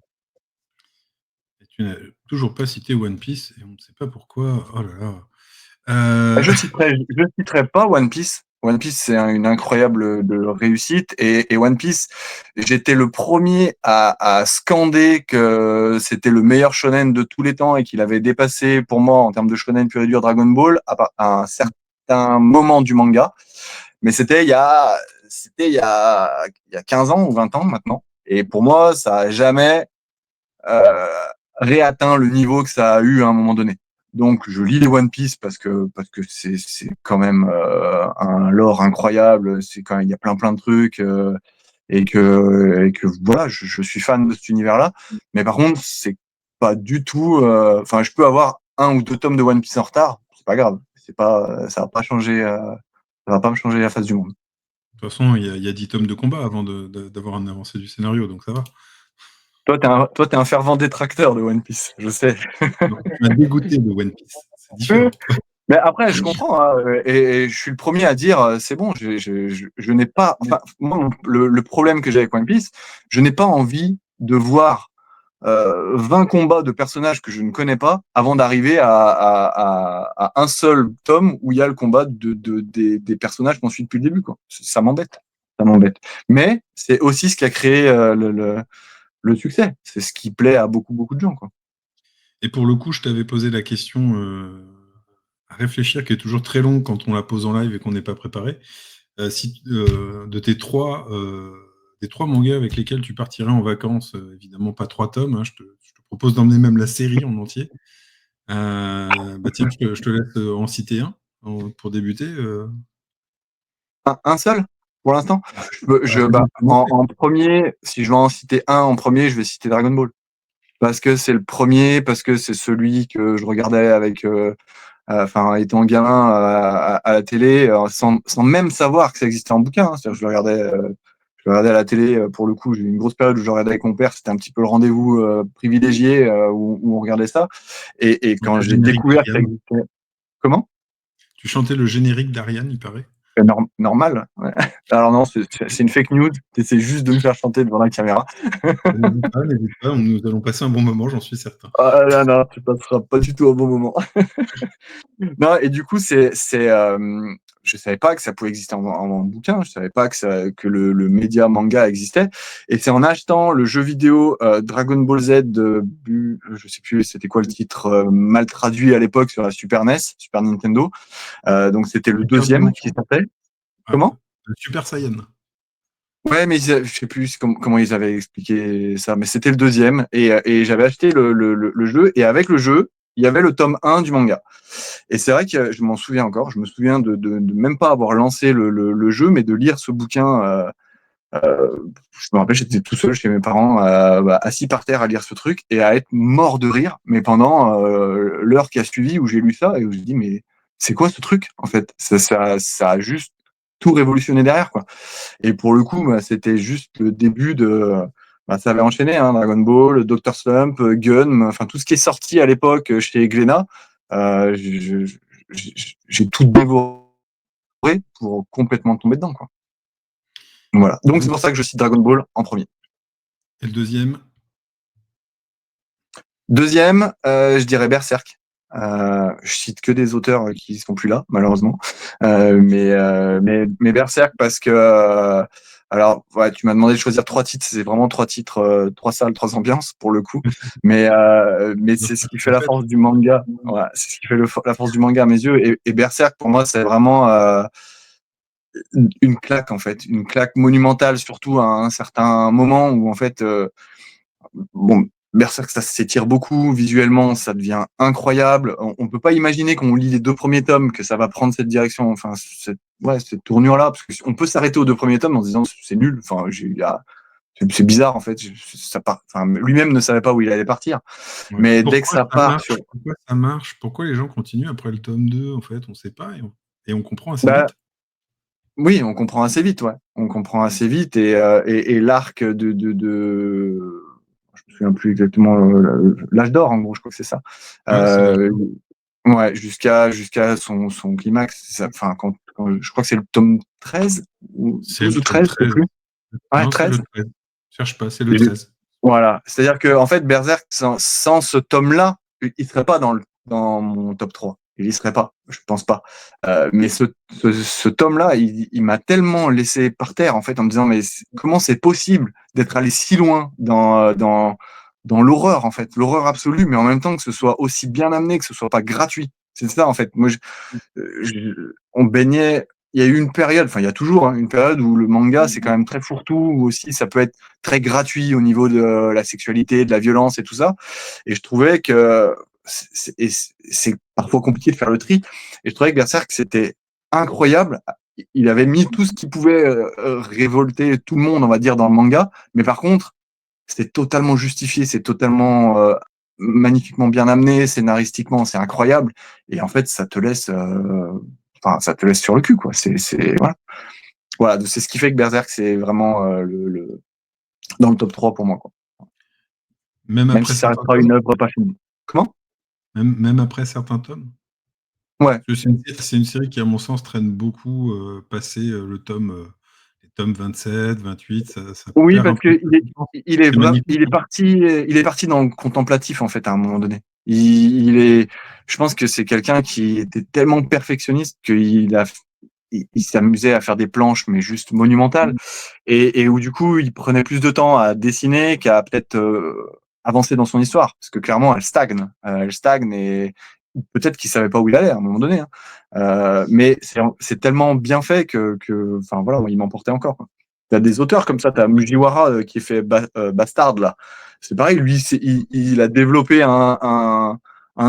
tu n'as toujours pas cité One Piece et on ne sait pas pourquoi. Oh là là. Je citerai pas One Piece. One Piece, c'est une incroyable réussite. Et One Piece, j'étais le premier à scander que c'était le meilleur shonen de tous les temps et qu'il avait dépassé, pour moi, en termes de shonen pur et dur, Dragon Ball, à un certain moment du manga. Mais c'était il y a 15 ans ou 20 ans maintenant. Et pour moi, ça a jamais euh, réatteint le niveau que ça a eu à un moment donné. Donc je lis les One Piece parce que c'est quand même un lore incroyable, c'est quand même, il y a plein de trucs et que voilà, je suis fan de cet univers-là. Mais par contre, c'est pas du tout. Enfin, je peux avoir un ou deux tomes de One Piece en retard, c'est pas grave. C'est pas, ça va pas changer, ça va pas me changer la face du monde. De toute façon, il y a 10 tomes de combat avant d'avoir un avancé du scénario, donc ça va. Toi, t'es un fervent détracteur de One Piece, je sais. Donc, tu m'as dégoûté de One Piece, c'est différent. Mais après, je comprends, hein, et je suis le premier à dire, c'est bon, je n'ai pas. Enfin, moi, le problème que j'ai avec One Piece, je n'ai pas envie de voir 20 combats de personnages que je ne connais pas avant d'arriver à un seul tome où il y a le combat des personnages qu'on suit depuis le début, quoi. Ça m'embête. Ça m'embête. Mais c'est aussi ce qui a créé le succès. C'est ce qui plaît à beaucoup de gens, quoi. Et pour le coup, je t'avais posé la question à réfléchir, qui est toujours très longue quand on la pose en live et qu'on n'est pas préparé. De des trois mangas avec lesquels tu partirais en vacances, évidemment pas 3 tomes, hein, je te propose d'emmener même la série en entier. Bah tiens, je te laisse en citer un pour débuter. Un seul, pour l'instant. Vas-y, En premier, si je dois en citer un en premier, je vais citer Dragon Ball. Parce que c'est le premier, parce que c'est celui que je regardais avec, enfin, étant gamin à la télé, sans même savoir que ça existait en bouquin, hein. C'est-à-dire, je le regardais à la télé, pour le coup, j'ai eu une grosse période où je regardais avec mon père, c'était un petit peu le rendez-vous privilégié où on regardait ça. Et avec quand le j'ai générique découvert que ça d'Ariane. existait. Comment? Tu chantais le générique d'Ariane, il paraît. Normal. Ouais. Alors non, c'est une fake news. C'est juste de me faire chanter devant la caméra. N'hésite pas, nous allons passer un bon moment, j'en suis certain. Ah là, non, tu passeras pas du tout au bon moment. Non, et du coup, je savais pas que ça pouvait exister en bouquin, je savais pas que le média manga existait. Et c'est en achetant le jeu vidéo Dragon Ball Z je sais plus c'était quoi le titre, mal traduit à l'époque sur la Super NES, Super Nintendo. Donc c'était le Super deuxième qui Dimension. s'appelle. Ah, Comment? le Super Saiyan. Ouais, mais je sais plus comment ils avaient expliqué ça, mais c'était le deuxième. Et j'avais acheté le jeu, et avec le jeu, il y avait le tome 1 du manga. Et c'est vrai que je m'en souviens encore, je me souviens de même pas avoir lancé le jeu, mais de lire ce bouquin Je me rappelle, j'étais tout seul chez mes parents, assis par terre à lire ce truc et à être mort de rire, mais pendant l'heure qui a suivi où j'ai lu ça et où j'ai dit mais c'est quoi ce truc en fait, ça a juste tout révolutionné derrière quoi. Et pour le coup, c'était juste le début de ça avait enchaîné, hein, Dragon Ball, Dr Slump, Gun, enfin tout ce qui est sorti à l'époque chez Glénat, j'ai tout dévoré pour complètement tomber dedans quoi. Voilà. Donc c'est pour ça que je cite Dragon Ball en premier. Et le deuxième? Deuxième, je dirais Berserk. Je cite que des auteurs qui sont plus là, malheureusement. Mais Berserk parce que alors ouais, tu m'as demandé de choisir 3 titres, c'est vraiment 3 titres, 3 salles, 3 ambiances pour le coup. Mais c'est ce qui fait la force du manga. Ouais, c'est ce qui fait la force du manga à mes yeux. Et Berserk pour moi c'est vraiment une claque en fait, une claque monumentale, surtout à un certain moment où en fait bon, Berserk, ça s'étire beaucoup visuellement, ça devient incroyable. On peut pas imaginer qu'on lit les 2 premiers tomes que ça va prendre cette direction, enfin cette tournure-là, parce qu'on peut s'arrêter aux 2 premiers tomes en se disant c'est nul. Enfin, c'est bizarre en fait. Ça part. Enfin, lui-même ne savait pas où il allait partir. Ouais. Mais dès que ça part sur, pourquoi ça marche? Pourquoi les gens continuent après le tome 2 en fait? On sait pas et on comprend assez bah, vite. oui, on comprend assez vite, ouais. On comprend assez vite et l'arc je me souviens plus exactement l'âge d'or en gros, je crois que c'est ça. Ouais, c'est Ouais, jusqu'à son climax. Enfin, je crois que c'est le tome 13 ou le 12 ou tome 13, je sais 13. plus. Ouais, Non, c'est le 13. 13. Cherche pas, c'est le 13. Voilà. C'est-à-dire que en fait, Berserk, sans ce tome-là, il serait pas dans mon top 3. Il y serait pas, je pense pas. Mais ce tome-là, il m'a tellement laissé par terre, en fait, en me disant, mais comment c'est possible d'être allé si loin dans l'horreur, en fait, l'horreur absolue, mais en même temps que ce soit aussi bien amené, que ce soit pas gratuit. C'est ça, en fait. Moi, on baignait. Il y a eu une période, enfin il y a toujours une période où le manga c'est quand même très fourre-tout, où aussi ça peut être très gratuit au niveau de la sexualité, de la violence et tout ça. Et je trouvais que c'est parfois compliqué de faire le tri. Et je trouvais que Berserk c'était incroyable. Il avait mis tout ce qui pouvait révolter tout le monde, on va dire, dans le manga. Mais par contre, c'est totalement justifié, c'est totalement magnifiquement bien amené, scénaristiquement, c'est incroyable. Et en fait, ça te laisse sur le cul, quoi. Voilà, c'est ce qui fait que Berserk, c'est vraiment dans le top 3 pour moi, quoi. Même Même après si ça certains restera tomes? une œuvre pas finie. Comment? Même après certains tomes? Ouais. C'est une série qui, à mon sens, traîne beaucoup passé les tomes 27, 28, ça Oui, perd un parce peu de que consistance. il C'est magnifique, hein. est parti dans le contemplatif en fait à un moment donné. Je pense que c'est quelqu'un qui était tellement perfectionniste il s'amusait à faire des planches mais juste monumentales et où du coup il prenait plus de temps à dessiner qu'à peut-être avancer dans son histoire parce que clairement elle stagne et peut-être qu'il savait pas où il allait à un moment donné, hein. Mais c'est tellement bien fait que enfin voilà, il m'emportait encore, quoi. T'as des auteurs comme ça, t'as Mujiwara qui fait Bastard là. C'est pareil, lui, il a développé un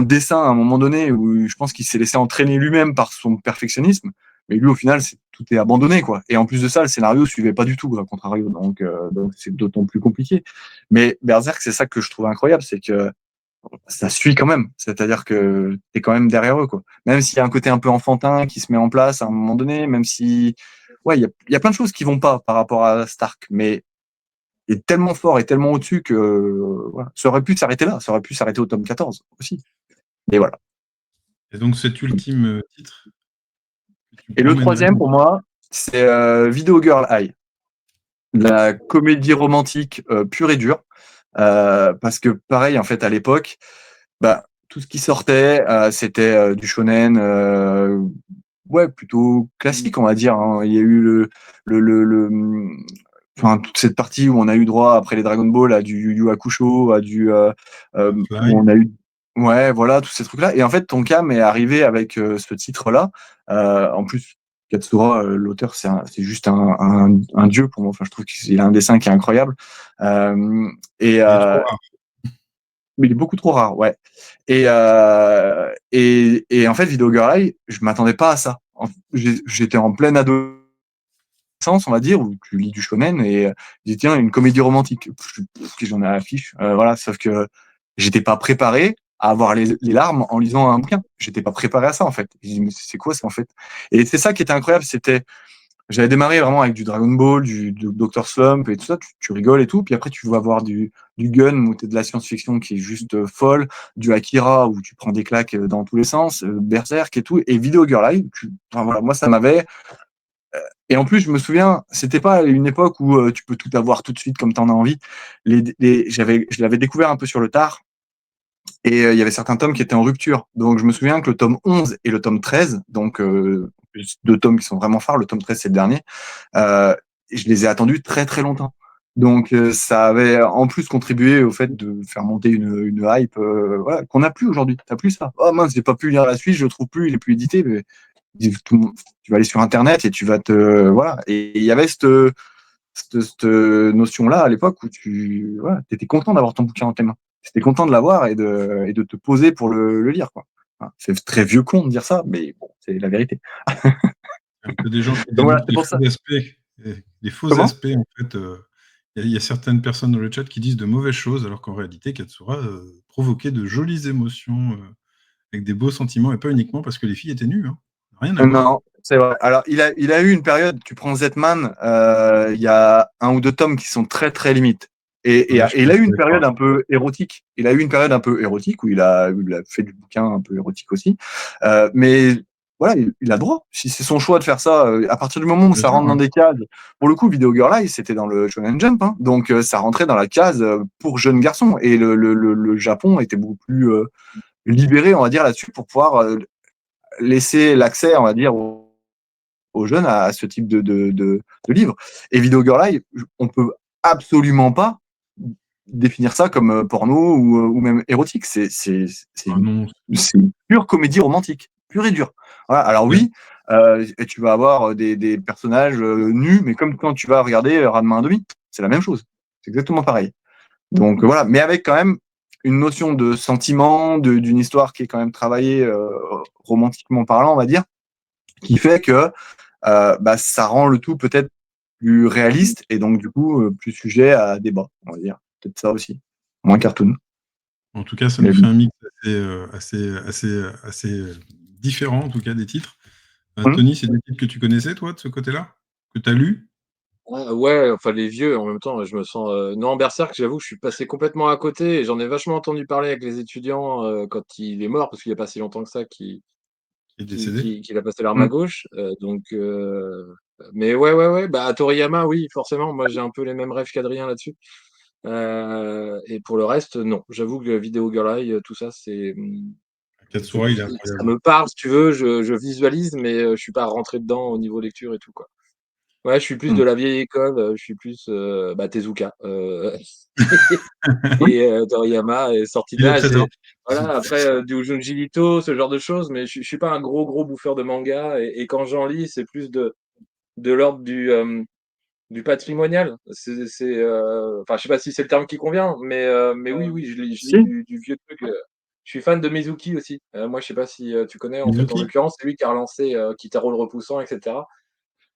dessin à un moment donné où je pense qu'il s'est laissé entraîner lui-même par son perfectionnisme. Mais lui, au final, tout est abandonné, quoi. Et en plus de ça, le scénario suivait pas du tout, à contrario. Donc c'est d'autant plus compliqué. Mais Berserk, c'est ça que je trouve incroyable, c'est que ça suit quand même. C'est-à-dire que t'es quand même derrière eux, quoi. Même s'il y a un côté un peu enfantin qui se met en place à un moment donné, même si, ouais, il y a plein de choses qui vont pas par rapport à Stark, mais il est tellement fort et tellement au-dessus que, voilà. Ça aurait pu s'arrêter là. Ça aurait pu s'arrêter au tome 14 aussi. Et voilà. Et donc, cet ultime titre que tu Et le emmènerais. troisième, pour moi, c'est Video Girl Eye. La comédie romantique pure et dure. Parce que pareil, en fait, à l'époque, tout ce qui sortait, c'était du shonen, ouais, plutôt classique, on va dire, hein. Il y a eu enfin, toute cette partie où on a eu droit, après les Dragon Ball, à du Yu Yu Hakusho, à où Fly. on a eu, ouais, voilà, tous ces trucs-là. Et en fait, Tonkam est arrivé avec ce titre-là. En plus, Katsura, l'auteur, c'est juste un dieu pour moi. Enfin, je trouve qu'il a un dessin qui est incroyable. Euh, et, Il est trop euh, rare. mais il est beaucoup trop rare, ouais. Et en fait, Video Girl Eye, je m'attendais pas à ça. J'étais en pleine adolescence on va dire, où tu lis du shonen et je dis tiens, une comédie romantique. J'en ai à l'affiche. Voilà, sauf que j'étais pas préparé à avoir les larmes en lisant un bouquin. J'étais pas préparé à ça en fait. Je dis mais c'est quoi ça en fait? Et c'est ça qui était incroyable, j'avais démarré vraiment avec du Dragon Ball, du Dr. Slump et tout ça, tu rigoles et tout, puis après tu vas voir du Gun où t'es de la science-fiction qui est juste folle, du Akira où tu prends des claques dans tous les sens, Berserk et tout, et Video Girl Eye, enfin voilà, moi ça m'avait. Et en plus, je me souviens, c'était pas une époque où tu peux tout avoir tout de suite comme t'en as envie. Je l'avais découvert un peu sur le tard, et il y avait certains tomes qui étaient en rupture. Donc je me souviens que le tome 11 et le tome 13, donc deux tomes qui sont vraiment phares, le tome 13 c'est le dernier, je les ai attendus très très longtemps. Donc ça avait en plus contribué au fait de faire monter une hype voilà, qu'on n'a plus aujourd'hui. T'as plus ça. Oh mince, j'ai pas pu lire la suite, je le trouve plus, il est plus édité. Mais tu vas aller sur internet et tu vas te voilà. Et il y avait cette notion-là à l'époque où tu voilà, étais content d'avoir ton bouquin en tes mains. Tu étais content de l'avoir et de te poser pour le lire. Quoi. Enfin, c'est très vieux con de dire ça, mais bon, c'est la vérité. Un peu des gens qui Donc voilà, dénoncent c'est pour ça. des faux Comment aspects, en fait. Il y a certaines personnes dans le chat qui disent de mauvaises choses, alors qu'en réalité, Katsura provoquait de jolies émotions avec des beaux sentiments, et pas uniquement parce que les filles étaient nues. Hein. Rien à voir. Non, c'est vrai. Alors, il a eu une période, tu prends Zetman, il y a un ou deux tomes qui sont très, très limites. Et Ouais, je il a pense eu une que d'accord. période un peu érotique. Il a eu une période un peu érotique où il a fait du bouquin un peu érotique aussi. Mais voilà, il a droit. Si c'est son choix de faire ça, à partir du moment où Bien ça sûr, rentre dans hein. des cases, pour le coup, Video Girl Eye, c'était dans le Shonen Jump, hein, donc ça rentrait dans la case pour jeunes garçons. Et le Japon était beaucoup plus libéré, on va dire, là-dessus pour pouvoir laisser l'accès, on va dire, aux jeunes à ce type de livres. Et Video Girl Eye, on peut absolument pas définir ça comme porno ou même érotique. Ah non, une pure comédie romantique, pure et dure. Voilà. Alors bien. oui, tu vas avoir des personnages nus, mais comme quand tu vas regarder Ranma 1,5, c'est la même chose. C'est exactement pareil. Donc voilà, mais avec quand même une notion de sentiment, d'une histoire qui est quand même travaillée romantiquement parlant, on va dire, qui fait que ça rend le tout peut-être plus réaliste et donc du coup plus sujet à débat, on va dire. Peut-être ça aussi. Moins cartoon. En tout cas, ça Mais nous fait bon. un mix assez différent, en tout cas, des titres. Tony, c'est des titres que tu connaissais, toi, de ce côté-là? Que tu as lu? Ouais, enfin les vieux en même temps, je me sens. Non, Berserk, j'avoue, je suis passé complètement à côté et j'en ai vachement entendu parler avec les étudiants quand il est mort, parce qu'il n'y a pas si longtemps que ça Qui est décédé? qu'il a passé l'arme à gauche. Mais ouais, bah Toriyama, oui, forcément, moi j'ai un peu les mêmes rêves qu'Adrien là-dessus. Et pour le reste, non. J'avoue que Video Girl Eye, tout ça, Katsura, il est ça incroyable. me parle, si tu veux, je visualise, mais je suis pas rentré dedans au niveau lecture et tout, quoi. Ouais, je suis plus de la vieille école, je suis plus Tezuka. Oui. Et Toriyama est sorti de Il a là. 13 ans. Voilà, après du Junji Ito, ce genre de choses, mais je suis pas un gros bouffeur de manga. Et quand j'en lis, c'est plus de l'ordre du patrimonial. Enfin, je sais pas si c'est le terme qui convient, mais oui, je lis Si. du vieux truc. Je suis fan de Mizuki aussi. Moi, je sais pas si tu connais, en fait, en Mizuki? l'occurrence, c'est lui qui a relancé Kitaro le repoussant, etc.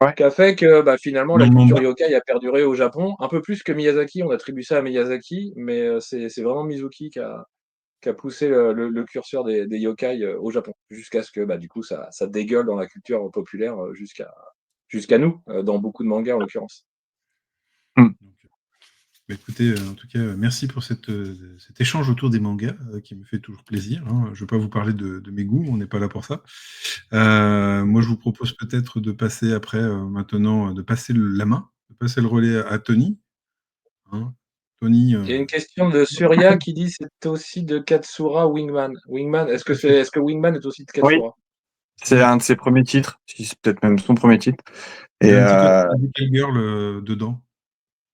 Ouais. Qui a fait que finalement Dans la le culture manga? yokai a perduré au Japon, un peu plus que Miyazaki, on attribue ça à Miyazaki, mais c'est vraiment Mizuki qui a poussé le curseur des yokai au Japon, jusqu'à ce que du coup ça dégueule dans la culture populaire jusqu'à nous, dans beaucoup de mangas en l'occurrence. Mm. Donc, bah, écoutez, en tout cas, merci pour cet échange autour des mangas qui me fait toujours plaisir. Hein. Je ne vais pas vous parler de mes goûts, on n'est pas là pour ça. Moi, je vous propose peut-être de passer après, maintenant, de passer la main, de passer le relais à Tony. Hein. Tony, Il y a une question de Surya qui dit c'est aussi de Katsura Wingman. Wingman, tout à fait. est-ce que Wingman est aussi de Oui. Katsura? C'est un de ses premiers titres, si c'est peut-être même son premier titre. Il y Et a un petit côté Magical Girl dedans.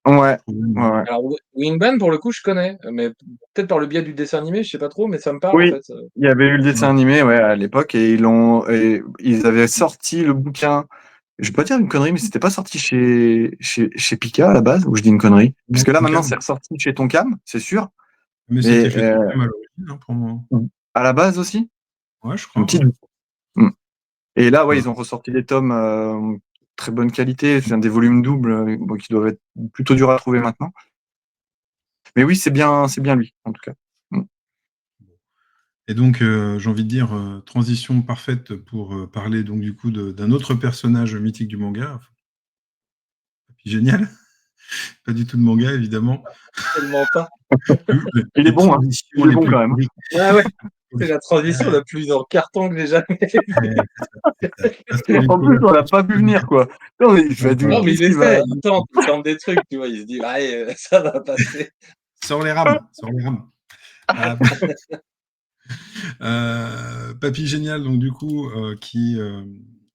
ouais, Je trouve. ouais. Alors Wingman pour le coup je connais, mais peut-être par le biais du dessin animé, je sais pas trop, mais ça me parle en Oui, fait. il y avait eu le dessin animé ouais, à l'époque et ils avaient sorti le bouquin. Je vais pas dire une connerie, mais c'était pas sorti chez Pika à la base, ou je dis une connerie. Non, Parce que là maintenant Tonkam. c'est ressorti chez Tonkam, c'est sûr. Mais c'était Mais chez Tonkam à l'origine, hein, pour moi. à la base aussi, Ouais, je un crois. petit Ouais. doute. Mm. Et là, ouais, Voilà. ils ont ressorti les tomes très bonne qualité. C'est des volumes doubles qui doivent être plutôt durs à trouver maintenant. Mais oui, c'est bien lui, en tout cas. Et donc, j'ai envie de dire, transition parfaite pour parler donc du coup d'un autre personnage mythique du manga. Papy Génial. Pas du tout de manga, évidemment. Tellement pas. Il est bon, hein. Il est bon quand même. Ah ouais, c'est la transition la plus en carton que j'ai jamais vue. En plus, on l'a pas vu venir, quoi. Non, mais il essaie, il tente des trucs, tu vois, il se dit, allez, ça va passer. Sors les rames. Papy Génial, donc du coup, qui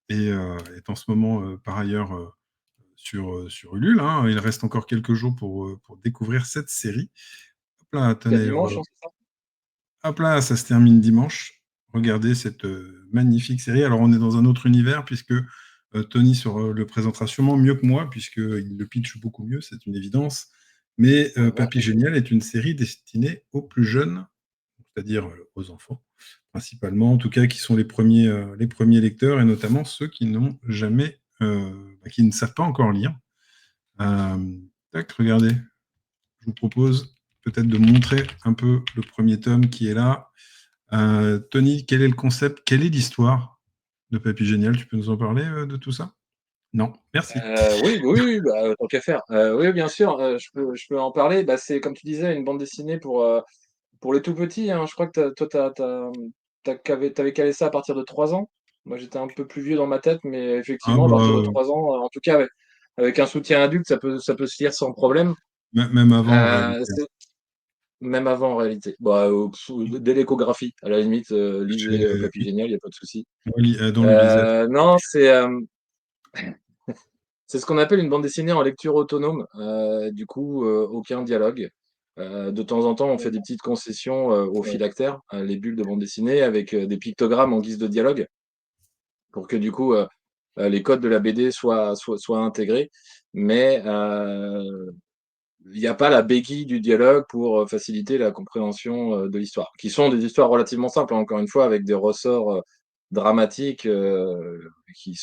est en ce moment par ailleurs sur Ulule. Hein. Il reste encore quelques jours pour découvrir cette série. Hop là, tenez, dimanche, c'est ça ? Hop là, ça se termine dimanche. Regardez cette magnifique série. Alors, on est dans un autre univers, puisque Tony le présentera sûrement mieux que moi, puisqu'il le pitch beaucoup mieux, c'est une évidence. Mais Papy Génial est une série destinée aux plus jeunes, c'est-à-dire aux enfants, principalement, en tout cas, qui sont les premiers lecteurs, et notamment ceux qui n'ont jamais, qui ne savent pas encore lire. Tac, regardez. Je vous propose peut-être de montrer un peu le premier tome qui est là. Tony, quel est le concept, quelle est l'histoire de Papy Génial? Tu peux nous en parler de tout ça? Non, merci. Oui, tant qu'à faire. Oui, bien sûr, je peux en parler. Bah, c'est comme tu disais, une bande dessinée pour les tout petits. Hein. Je crois que t'avais calé ça à partir de 3 ans. Moi, j'étais un peu plus vieux dans ma tête, mais Ah, effectivement, à partir de 3 ans, en tout cas, avec un soutien adulte, ça peut se lire sans problème. Même avant, en réalité. Même avant, en réalité. Dès l'échographie, à la limite, lisez Papy Génial, il n'y a pas de souci. Dans le lisette. Non, c'est ce qu'on appelle une bande dessinée en lecture autonome. Du coup, aucun dialogue. De temps en temps, on fait des petites concessions aux phylactères, les bulles de bande dessinée, avec des pictogrammes en guise de dialogue, pour que du coup, les codes de la BD soient intégrés. Mais il n'y a pas la béquille du dialogue pour faciliter la compréhension de l'histoire, qui sont des histoires relativement simples, hein, encore une fois, avec des ressorts dramatiques qui,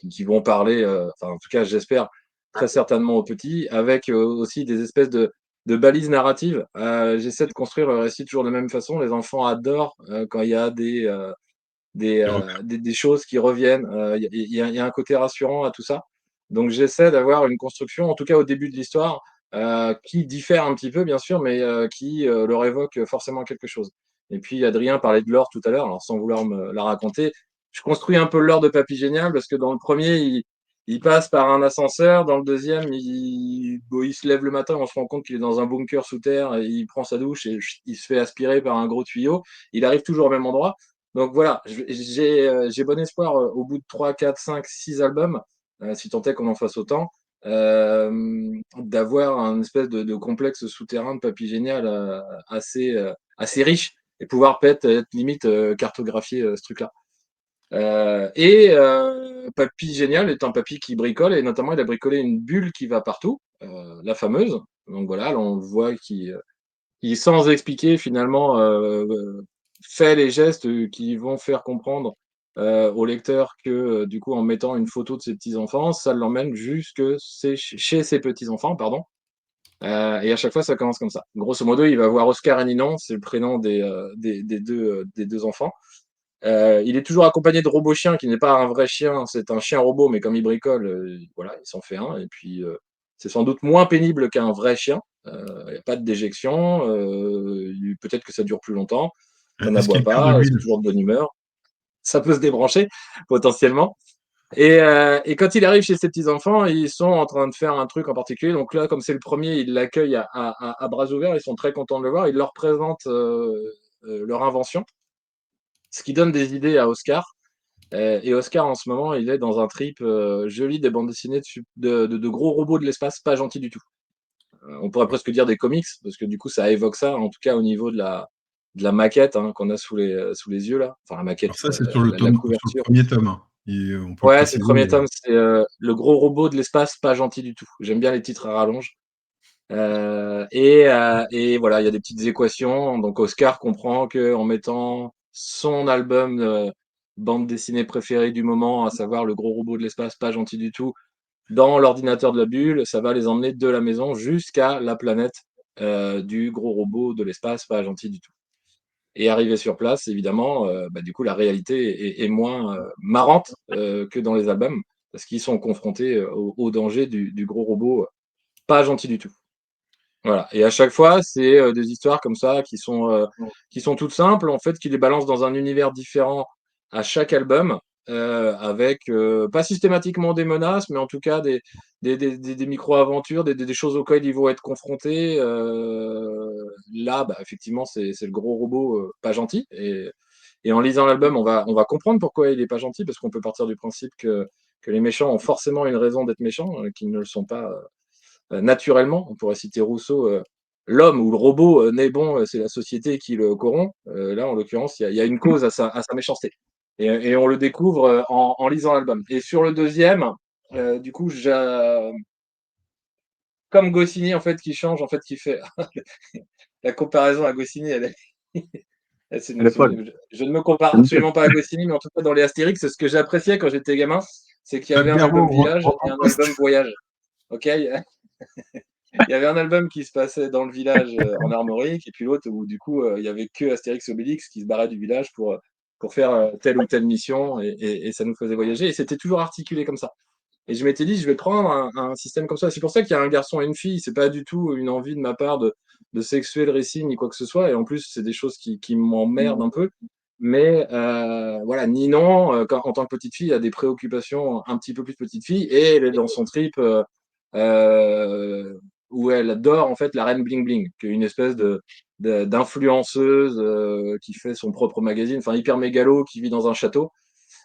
qui vont parler, enfin, en tout cas, j'espère, très certainement aux petits, avec aussi des espèces de balises narratives. J'essaie de construire le récit toujours de la même façon. Les enfants adorent quand il y a des choses qui reviennent. Il y a un côté rassurant à tout ça. Donc j'essaie d'avoir une construction, en tout cas au début de l'histoire, qui diffère un petit peu, bien sûr, mais qui leur évoque forcément quelque chose. Et puis Adrien parlait de l'or tout à l'heure, alors sans vouloir me la raconter. Je construis un peu l'or de Papy Génial, parce que dans le premier, il passe par un ascenseur, dans le deuxième, il se lève le matin, on se rend compte qu'il est dans un bunker sous terre, et il prend sa douche et il se fait aspirer par un gros tuyau. Il arrive toujours au même endroit. Donc voilà, j'ai bon espoir au bout de 3, 4, 5, 6 albums, si tant est qu'on en fasse autant, d'avoir un espèce de complexe souterrain de Papy Génial assez riche et pouvoir peut-être être limite cartographier ce truc-là. Papy Génial est un papy qui bricole, et notamment il a bricolé une bulle qui va partout, la fameuse. Donc voilà, là on le voit qui sans expliquer finalement fait les gestes qui vont faire comprendre au lecteur que du coup en mettant une photo de ses petits-enfants, ça l'emmène jusque chez ses petits-enfants, pardon. Et à chaque fois, ça commence comme ça. Grosso modo, il va voir Oscar et Ninon, c'est le prénom des deux enfants. Il est toujours accompagné de Robot Chien, qui n'est pas un vrai chien, c'est un chien robot, mais comme il bricole, voilà, il s'en fait un. Et puis, c'est sans doute moins pénible qu'un vrai chien. Il n'y a pas de déjection, peut-être que ça dure plus longtemps, ça Est-ce n'aboie qu'il cure de pas, c'est l'huile? toujours de bonne humeur, ça peut se débrancher potentiellement. Et quand il arrive chez ses petits-enfants, ils sont en train de faire un truc en particulier. Donc là, comme c'est le premier, ils l'accueillent à bras ouverts, ils sont très contents de le voir, ils leur présentent leur invention, ce qui donne des idées à Oscar. Et Oscar, en ce moment, il est dans un trip joli des bandes dessinées de gros robots de l'espace, pas gentils du tout. On pourrait presque dire des comics, parce que du coup, ça évoque ça, en tout cas au niveau de la maquette qu'on a sous les yeux là. Enfin, la maquette, Alors ça, c'est sur la le couverture. premier tome. Hein. Et, on peut Ouais, c'est le préciser. premier tome, c'est le gros robot de l'espace, pas gentil du tout. J'aime bien les titres à rallonge. Et voilà, il y a des petites équations. Donc Oscar comprend que en mettant son album bande dessinée préférée du moment, à savoir Le Gros Robot de l'espace, pas gentil du tout, dans l'ordinateur de la bulle, ça va les emmener de la maison jusqu'à la planète du gros robot de l'espace, pas gentil du tout. Et arrivé sur place, évidemment, du coup, la réalité est moins marrante que dans les albums, parce qu'ils sont confrontés au danger du gros robot, pas gentil du tout. Voilà. Et à chaque fois, c'est des histoires comme ça qui sont toutes simples, en fait, qui les balancent dans un univers différent à chaque album, avec pas systématiquement des menaces, mais en tout cas des micro-aventures, des choses auxquelles ils vont être confrontés. Là, effectivement, c'est le gros robot pas gentil. Et en lisant l'album, on va comprendre pourquoi il est pas gentil, parce qu'on peut partir du principe que les méchants ont forcément une raison d'être méchants, qu'ils ne le sont pas naturellement. On pourrait citer Rousseau, l'homme ou le robot n'est bon, c'est la société qui le corrompt. Là, en l'occurrence, il y a une cause à sa méchanceté. Et on le découvre en lisant l'album. Et sur le deuxième, du coup, comme Goscinny, en fait, qui change, en fait, qui fait la comparaison à Goscinny, Elle est folle. je ne me compare C'est nickel. absolument pas à Goscinny, mais en tout cas, dans les Astérix, ce que j'appréciais quand j'étais gamin, c'est qu'il y avait un album Berbeau, village et un album reposte. voyage. Ok, il y avait un album qui se passait dans le village en Armorique, et puis l'autre où du coup il y avait que Astérix et Obélix qui se barraient du village pour faire telle ou telle mission, et ça nous faisait voyager. Et c'était toujours articulé comme ça. Et je m'étais dit, je vais prendre un système comme ça. C'est pour ça qu'il y a un garçon et une fille. C'est pas du tout une envie de ma part de sexuer le récit ni quoi que ce soit. Et en plus, c'est des choses qui m'emmerdent un peu. Mais voilà, Ninon, en tant que petite fille, a des préoccupations un petit peu plus petite fille, et elle est dans son trip euh, où elle adore en fait la reine Bling Bling, qui est une espèce d'influenceuse qui fait son propre magazine, enfin hyper mégalo, qui vit dans un château.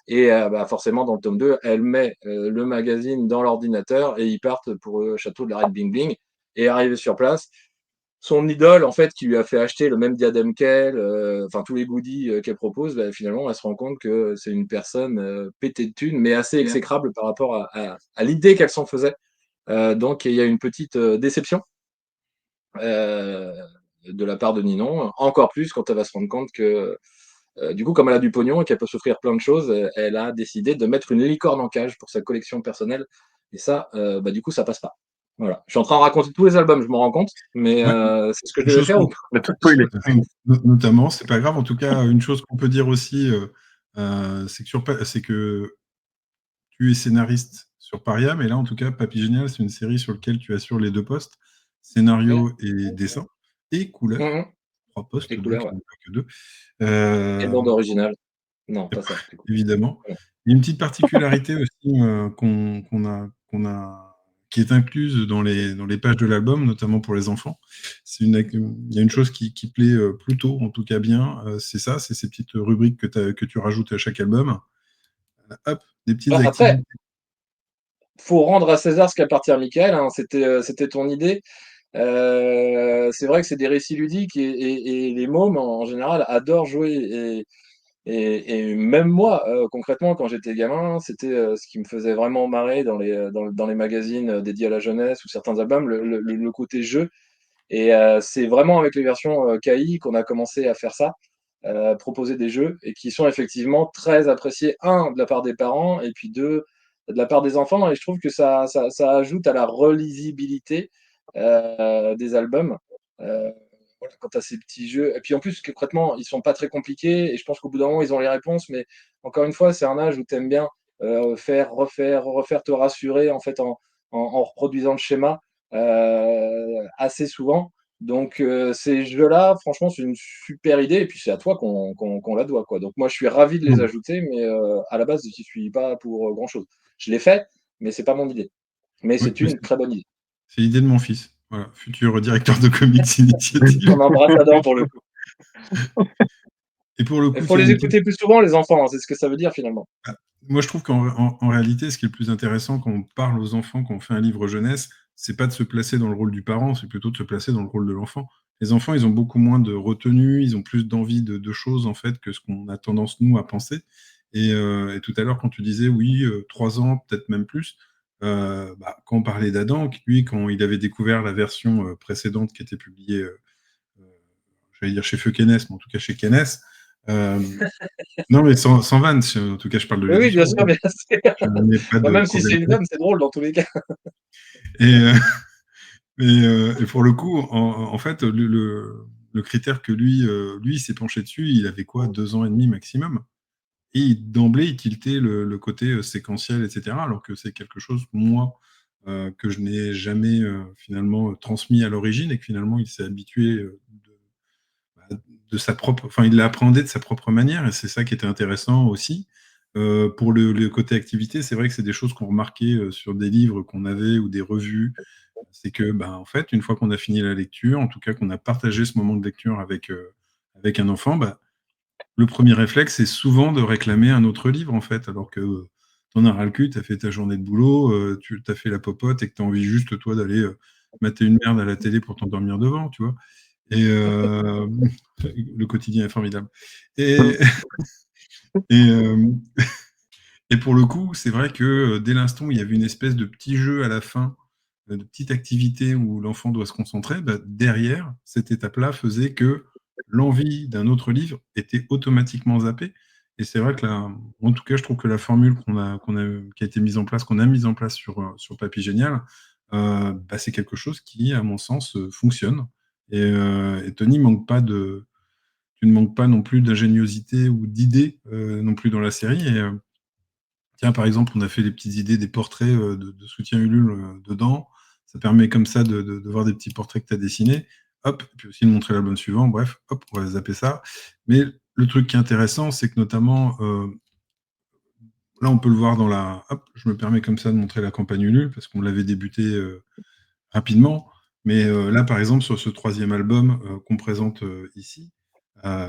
Et forcément, dans le tome 2, elle met le magazine dans l'ordinateur et ils partent pour le château de la reine Bling Bling. Et arrivé sur place, son idole, en fait, qui lui a fait acheter le même diadème qu'elle, enfin tous les goodies qu'elle propose, finalement, elle se rend compte que c'est une personne pétée de thunes, mais assez exécrable par rapport à l'idée qu'elle s'en faisait. Donc, il y a une petite déception euh, de la part de Ninon, encore plus quand elle va se rendre compte que du coup, comme elle a du pognon et qu'elle peut s'offrir plein de choses, elle a décidé de mettre une licorne en cage pour sa collection personnelle. Et ça, du coup, ça passe pas. Voilà. Je suis en train de raconter tous les albums, je m'en rends compte, mais Ouais, c'est ce que je une devais chose faire ou qu'on pas? On a tout spoilé. notamment, c'est pas grave. En tout cas, une chose qu'on peut dire aussi, c'est que tu es scénariste sur Paria, mais là, en tout cas, Papy Génial, c'est une série sur laquelle tu assures les deux postes, Ok. scénario et dessin, et couleur. Mhm. 3 postes, Et donc, couleur, il ouais. n'y en a pas que 2. Et Euh, bande originale. Non, pas ça, du coup. Évidemment. Voilà. Il y a une petite particularité aussi qui est incluse dans les pages de l'album, notamment pour les enfants. Il y a une chose qui plaît plutôt, en tout cas bien, c'est ça, c'est ces petites rubriques que tu rajoutes à chaque album. Hop, des petites Après, activités. faut rendre à César ce qu'appartient à Michael, hein. C'était ton idée. C'est vrai que c'est des récits ludiques, et les mômes, en général, adorent jouer. Et même moi, concrètement, quand j'étais gamin, c'était ce qui me faisait vraiment marrer dans les magazines dédiés à la jeunesse ou certains albums, le côté jeu. Et c'est vraiment avec les versions KI qu'on a commencé à faire ça, proposer des jeux, et qui sont effectivement très appréciés, un, de la part des parents, et puis deux, de la part des enfants. Et je trouve que ça ajoute à la relisibilité des albums. Voilà, quand tu as ces petits jeux. Et puis en plus, concrètement, ils sont pas très compliqués, et je pense qu'au bout d'un moment, ils ont les réponses. Mais encore une fois, c'est un âge où tu aimes bien faire, refaire, te rassurer en fait en reproduisant le schéma assez souvent. Donc ces jeux-là, franchement, c'est une super idée, et puis c'est à toi qu'on la doit, quoi. Donc moi, je suis ravi de les ajouter, mais à la base, je n'y suis pas pour grand-chose. Je l'ai fait, mais c'est pas mon idée. Mais Oui, c'est mais une très bonne idée. c'est l'idée de mon fils. Voilà, futur directeur de Comics Initiative. On embrasse Adam pour le coup. Et pour le Il coup, faut il y a les une petite. écouter plus souvent, les enfants, hein, c'est ce que ça veut dire finalement. Ah, moi, je trouve en réalité, ce qui est le plus intéressant quand on parle aux enfants, quand on fait un livre jeunesse, c'est pas de se placer dans le rôle du parent, c'est plutôt de se placer dans le rôle de l'enfant. Les enfants, ils ont beaucoup moins de retenue, ils ont plus d'envie de choses en fait que ce qu'on a tendance nous à penser. Et tout à l'heure, quand tu disais oui, 3 ans, peut-être même plus, quand on parlait d'Adam, lui, quand il avait découvert la version précédente qui était publiée, j'allais dire chez Feu Kenes, mais en tout cas chez Kenes, Non, mais sans vanne, en tout cas, je parle de Oui, bien l'édition. sûr, bien sûr. Je n'ai pas de Même si c'est problème. une vanne, c'est drôle dans tous les cas. Et, et pour le coup, en fait, le critère que lui s'est penché dessus, il avait quoi, 2 ans et demi maximum. Et d'emblée, il tiltait le côté séquentiel, etc. Alors que c'est quelque chose, moi, que je n'ai jamais finalement transmis à l'origine et que finalement il s'est habitué de sa propre, enfin il l'a appréhendé de sa propre manière et c'est ça qui était intéressant aussi. Pour le côté activité, c'est vrai que c'est des choses qu'on remarquait sur des livres qu'on avait ou des revues. C'est que, ben, en fait, une fois qu'on a fini la lecture, en tout cas qu'on a partagé ce moment de lecture avec un enfant, bah, le premier réflexe, c'est souvent de réclamer un autre livre, en fait, alors que t'en as ras le cul, t'as fait ta journée de boulot, tu t'as fait la popote et que t'as envie juste, toi, d'aller mater une merde à la télé pour t'endormir devant, tu vois. Et le quotidien est formidable. Et, et, et pour le coup, c'est vrai que dès l'instant où il y avait une espèce de petit jeu à la fin, de petite activité où l'enfant doit se concentrer, bah, derrière, cette étape-là faisait que l'envie d'un autre livre était automatiquement zappée. Et c'est vrai que là, en tout cas, je trouve que la formule qui a été mise en place, qu'on a mise en place sur Papy Génial, bah, c'est quelque chose qui, à mon sens, fonctionne. Et Tony tu ne manques pas non plus d'ingéniosité ou d'idées non plus dans la série. Et, tiens, par exemple, on a fait des petites idées, des portraits de soutien Ulule dedans. Ça permet comme ça de voir des petits portraits que tu as dessinés. Hop, et puis aussi de montrer l'album suivant. Bref, hop, on va zapper ça. Mais le truc qui est intéressant, c'est que notamment, là, on peut le voir dans la. Hop, je me permets comme ça de montrer la campagne Ulule, parce qu'on l'avait débuté rapidement. Mais là, par exemple, sur ce troisième album qu'on présente ici,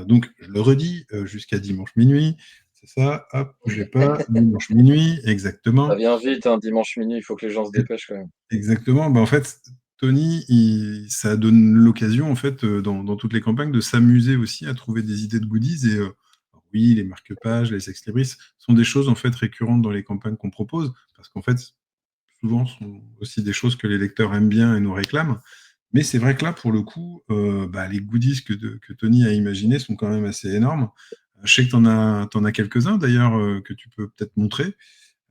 donc je le redis, jusqu'à dimanche minuit, c'est ça, hop, bougez pas, dimanche minuit, Ça exactement. vient vite, hein, dimanche minuit, il faut que les gens se dépêchent quand même. Exactement. Ben, en fait, Tony, ça donne l'occasion, en fait, dans toutes les campagnes, de s'amuser aussi à trouver des idées de goodies. Et alors oui, les marque-pages, les ex-libris sont des choses en fait récurrentes dans les campagnes qu'on propose, parce qu'en fait, souvent, ce sont aussi des choses que les lecteurs aiment bien et nous réclament. Mais c'est vrai que là, pour le coup, bah, les goodies que Tony a imaginés sont quand même assez énormes. Je sais que t'en as quelques-uns d'ailleurs que tu peux peut-être montrer.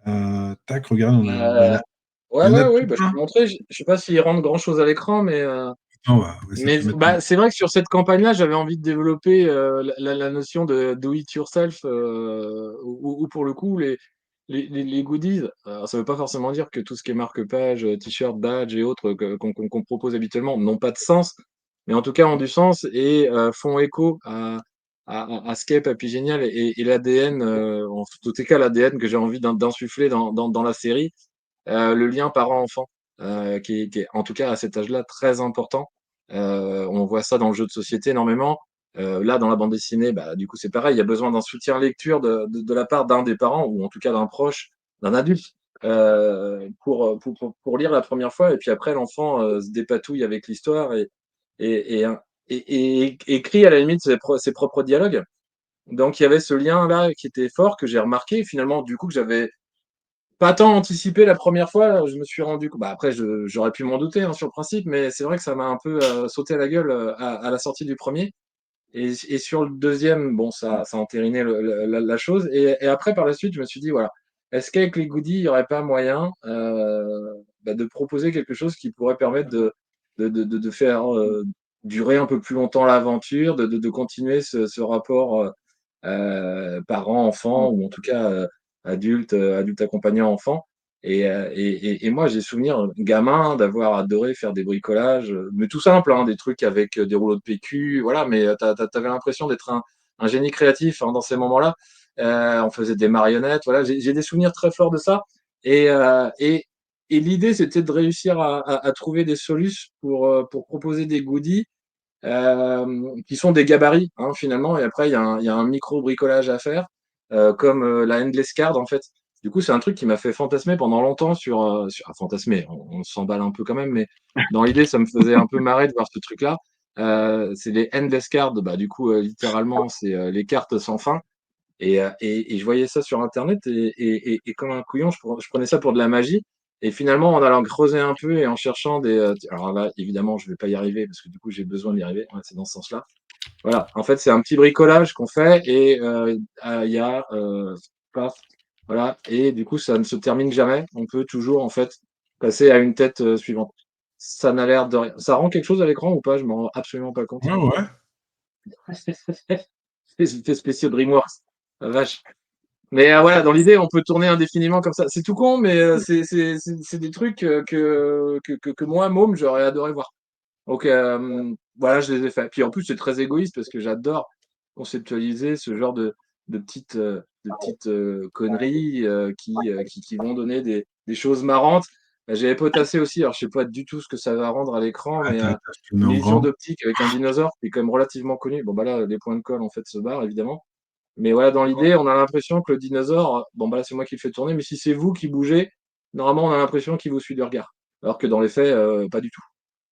Tac, regarde, bah, Euh, il ouais, y en a ouais, tout oui, bah, je plein. peux montrer. Je sais pas s'ils rendent grand-chose à l'écran, Ah ouais, ouais, ça mais tu m'étonnes. bah, c'est vrai que sur cette campagne-là, j'avais envie de développer la notion de do it yourself, où pour le coup, les goodies, alors ça veut pas forcément dire que tout ce qui est marque-page, t-shirt, badge et autres qu'on propose habituellement n'ont pas de sens, mais en tout cas ont du sens et font écho à ce qu'est Papy Génial et l'ADN, en tout cas l'ADN que j'ai envie d'insuffler dans la série, le lien parent-enfant, qui est, en tout cas à cet âge-là, très important. On voit ça dans le jeu de société énormément. Là, dans la bande dessinée, bah, du coup, c'est pareil. Il y a besoin d'un soutien lecture de la part d'un des parents, ou en tout cas d'un proche, d'un adulte, pour lire la première fois. Et puis après, l'enfant se dépatouille avec l'histoire et, et écrit à la limite ses propres dialogues. Donc, il y avait ce lien-là qui était fort, que j'ai remarqué, finalement, du coup, que j'avais pas tant anticipé la première fois, je me suis rendu compte. Bah après, j'aurais pu m'en douter hein, sur le principe, mais c'est vrai que ça m'a un peu sauté à la gueule à la sortie du premier. Et sur le deuxième, bon, ça a entériné la chose. Et après, par la suite, je me suis dit, voilà, est-ce qu'avec les goodies, il n'y aurait pas moyen bah, de proposer quelque chose qui pourrait permettre de faire durer un peu plus longtemps l'aventure, de continuer ce rapport parents-enfants, ou en tout cas adulte accompagnant enfant. Et moi, j'ai souvenir, gamin, d'avoir adoré faire des bricolages, mais tout simple, hein, des trucs avec des rouleaux de PQ, voilà, mais t'avais l'impression d'être un génie créatif hein, dans ces moments-là. On faisait des marionnettes, voilà, j'ai des souvenirs très forts de ça. Et, euh, et, et l'idée, c'était de réussir à trouver des solutions pour proposer des goodies qui sont des gabarits hein, finalement. Et après, il y a un micro-bricolage à faire, comme la Endless Card en fait. Du coup, c'est un truc qui m'a fait fantasmer pendant longtemps fantasmer, on s'emballe un peu quand même, mais dans l'idée, ça me faisait un peu marrer de voir ce truc-là. C'est les Endless Cards, bah, du coup, littéralement, c'est les cartes sans fin. Et je voyais ça sur Internet et comme un couillon, je prenais ça pour de la magie. Et finalement, en allant creuser un peu et en cherchant des. Alors là, évidemment, je vais pas y arriver parce que du coup, j'ai besoin d'y arriver. Ouais, c'est dans ce sens-là. Voilà, en fait, c'est un petit bricolage qu'on fait et il y a paf, voilà, et du coup, ça ne se termine jamais. On peut toujours, en fait, passer à une tête suivante. Ça n'a l'air de rien. Ça rend quelque chose à l'écran ou pas? Je m'en rends absolument pas compte. Ouais, ouais. Effets spéciaux DreamWorks, la vache. Mais voilà, dans l'idée, on peut tourner indéfiniment comme ça. C'est tout con, mais c'est des trucs que moi, môme, j'aurais adoré voir. Donc voilà, je les ai faits. Puis en plus, c'est très égoïste parce que j'adore conceptualiser ce genre de petites conneries qui vont donner des choses marrantes. J'avais potassé aussi, alors je sais pas du tout ce que ça va rendre à l'écran, Ah, mais t'as filmé une en illusion grand. d'optique avec un dinosaure qui est quand même relativement connu. Bon bah là, les points de colle en fait se barrent évidemment. Mais voilà, dans l'idée, on a l'impression que le dinosaure, bon bah là c'est moi qui le fais tourner, mais si c'est vous qui bougez, normalement on a l'impression qu'il vous suit du regard. Alors que dans les faits, pas du tout.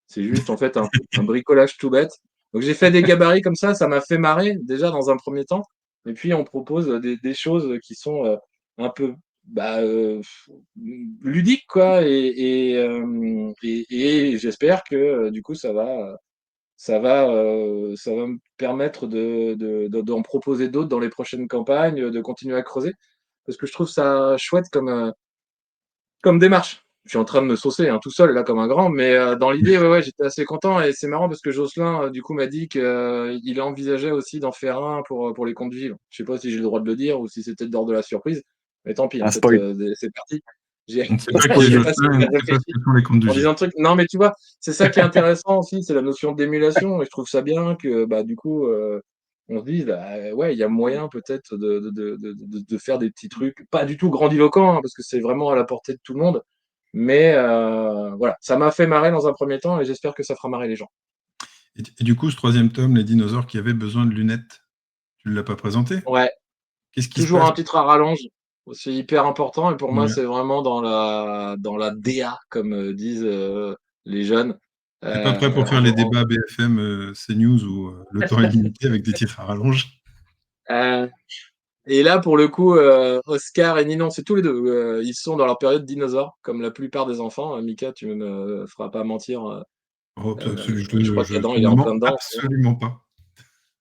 C'est juste en fait un bricolage tout bête. Donc j'ai fait des gabarits comme ça m'a fait marrer déjà dans un premier temps. Et puis on propose des choses qui sont un peu bah, ludiques quoi. Et j'espère que du coup ça va me permettre d'en proposer d'autres dans les prochaines campagnes, de continuer à creuser. Parce que je trouve ça chouette comme démarche. Je suis en train de me saucer hein, tout seul là comme un grand, mais dans l'idée, ouais, j'étais assez content et c'est marrant parce que Jocelyn, du coup, m'a dit qu'il envisageait aussi d'en faire un pour les comptes vivants. Je sais pas si j'ai le droit de le dire ou si c'était d'ordre de la surprise, mais tant pis, en Un fait, spoil. c'est parti. J'ai On ne sait pas qui est j'ai pas Jocelyn, on super ne sait pas ce réfléchi que sont les comptes de en J. disant le truc. Non, mais tu vois, c'est ça qui est intéressant aussi, c'est la notion d'émulation et je trouve ça bien que, bah, du coup, on se dise, bah, ouais, il y a moyen peut-être de faire des petits trucs, pas du tout grandiloquents, hein, parce que c'est vraiment à la portée de tout le monde, mais voilà, ça m'a fait marrer dans un premier temps et j'espère que ça fera marrer les gens. Et du coup, ce troisième tome, les dinosaures qui avaient besoin de lunettes, tu ne l'as pas présenté? Ouais, Qu'est-ce qui se toujours passe? un titre à rallonge, c'est hyper important et pour moi, Ouais. c'est vraiment dans la DA, comme disent les jeunes. T'es pas prêt pour faire les débats BFM, CNews où le temps est limité avec des titres à rallonge? Euh, et là, pour le coup, Oscar et Ninon, c'est tous les deux. Ils sont dans leur période dinosaure, comme la plupart des enfants. Mika, tu ne me feras pas mentir. Oh, Je crois tu qu'Adam, il est ne en plein mens dedans. absolument pas.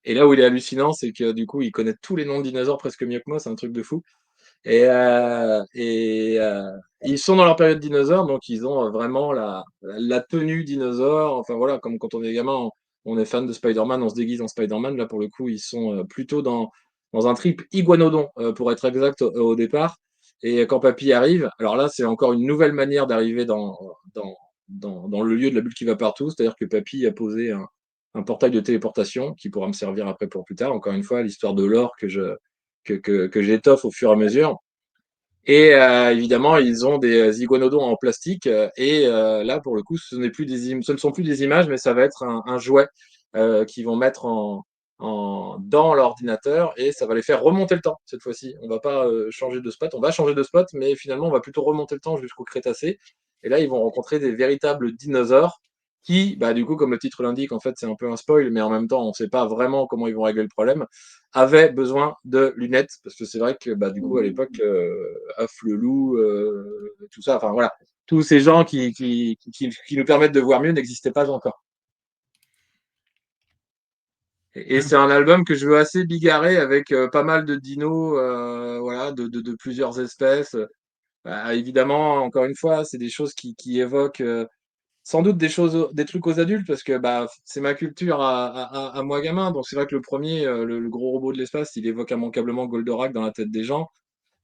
Et là où il est hallucinant, c'est que du coup, il connaît tous les noms de dinosaures presque mieux que moi. C'est un truc de fou. Et ils sont dans leur période dinosaure, donc ils ont vraiment la tenue dinosaure. Enfin voilà, comme quand on est gamin, on est fan de Spider-Man, on se déguise en Spider-Man. Là, pour le coup, ils sont plutôt dans un trip iguanodon, pour être exact, au départ. Et quand Papy arrive, alors là, c'est encore une nouvelle manière d'arriver dans le lieu de la bulle qui va partout. C'est-à-dire que Papy a posé un portail de téléportation qui pourra me servir après pour plus tard. Encore une fois, l'histoire de l'or que j'étoffe au fur et à mesure. Et évidemment, ils ont des iguanodons en plastique. Et là, pour le coup, ce ne sont plus des images, mais ça va être un jouet qu'ils vont mettre dans l'ordinateur et ça va les faire remonter le temps cette fois-ci. On va pas changer de spot, on va changer de spot, mais finalement, on va plutôt remonter le temps jusqu'au Crétacé. Et là, ils vont rencontrer des véritables dinosaures qui, bah, du coup, comme le titre l'indique, en fait, c'est un peu un spoil, mais en même temps, on ne sait pas vraiment comment ils vont régler le problème, avaient besoin de lunettes, parce que c'est vrai que, bah, du coup, à l'époque, Afflelou, tout ça, enfin voilà, tous ces gens qui nous permettent de voir mieux n'existaient pas encore. Et c'est un album que je veux assez bigarrer avec pas mal de dinos, voilà, de plusieurs espèces. Bah, évidemment, encore une fois, c'est des choses qui évoquent sans doute des trucs aux adultes parce que bah, c'est ma culture à moi gamin. Donc c'est vrai que le premier, le gros robot de l'espace, il évoque immanquablement Goldorak dans la tête des gens.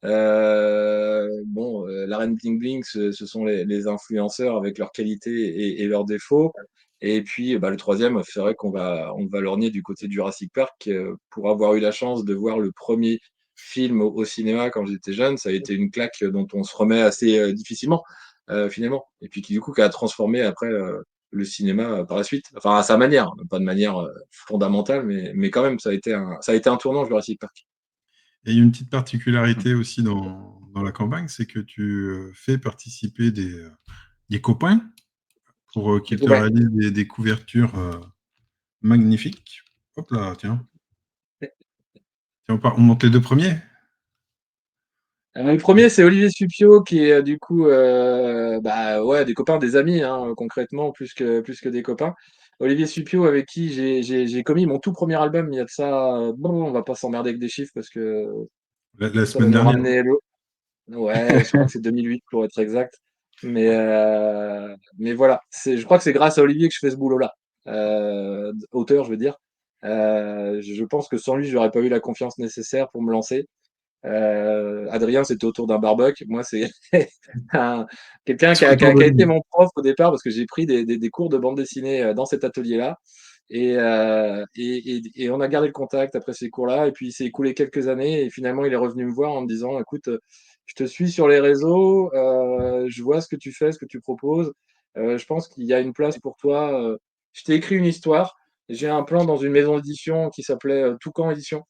Bon, la reine Bling Bling, ce sont les influenceurs avec leurs qualités et leurs défauts. Et puis, bah, le troisième, c'est vrai on va lorgner du côté de Jurassic Park. Pour avoir eu la chance de voir le premier film au cinéma quand j'étais jeune, ça a été une claque dont on se remet assez difficilement, finalement. Et puis, qui du coup, qui a transformé après le cinéma par la suite. Enfin, à sa manière, pas de manière fondamentale, mais quand même, ça a été un tournant, Jurassic Park. Et il y a une petite particularité aussi dans la campagne, c'est que tu fais participer des copains pour Du qu'ils coup, te ouais. réalisent des couvertures magnifiques. Hop là, tiens. Tiens, on monte les deux premiers. Le premier, c'est Olivier Supio, qui est du coup bah, ouais, des copains, des amis, hein, concrètement, plus que des copains. Olivier Supio, avec qui j'ai commis mon tout premier album, il y a de ça. Bon, on va pas s'emmerder avec des chiffres parce que La ça va semaine nous dernière. ramener ouais, je crois que c'est 2008 pour être exact. Mais voilà, je crois que c'est grâce à Olivier que je fais ce boulot-là. Auteur, je veux dire. Je pense que sans lui, j'aurais pas eu la confiance nécessaire pour me lancer. Adrien, c'était autour d'un barbecue. Moi, c'est un- quelqu'un qui C'est a, qui autour a- de qui a été lui. mon prof au départ parce que j'ai pris des cours de bande dessinée dans cet atelier-là. Et on a gardé le contact après ces cours-là. Et puis, il s'est écoulé quelques années. Et finalement, il est revenu me voir en me disant, écoute, je te suis sur les réseaux, je vois ce que tu fais, ce que tu proposes. Je pense qu'il y a une place pour toi. Je t'ai écrit une histoire. J'ai un plan dans une maison d'édition qui s'appelait Toucan Édition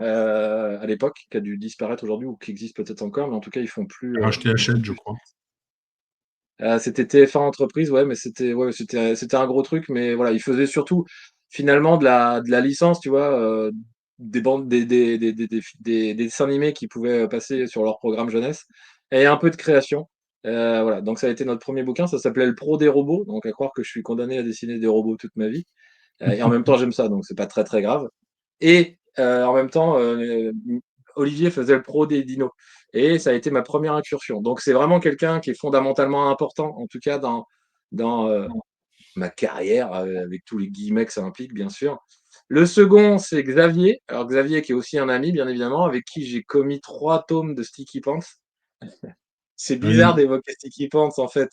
à l'époque, qui a dû disparaître aujourd'hui ou qui existe peut-être encore, mais en tout cas, Racheté ils font Hachette, je plus. crois. C'était TF1 Entreprise, ouais, mais c'était un gros truc, mais voilà, ils faisaient surtout finalement de la licence, tu vois, des bandes, des dessins animés qui pouvaient passer sur leur programme jeunesse, et un peu de création. Voilà, donc ça a été notre premier bouquin, ça s'appelait Le Pro des robots, donc à croire que je suis condamné à dessiner des robots toute ma vie. Et en même temps, j'aime ça, donc c'est pas très très grave. Et en même temps, Olivier faisait le pro des dinos. Et ça a été ma première incursion. Donc c'est vraiment quelqu'un qui est fondamentalement important, en tout cas dans ma carrière, avec tous les guillemets que ça implique, bien sûr. Le second, c'est Xavier. Alors Xavier, qui est aussi un ami, bien évidemment, avec qui j'ai commis 3 tomes de Sticky Pants. C'est bizarre Oui. d'évoquer Sticky Pants, en fait,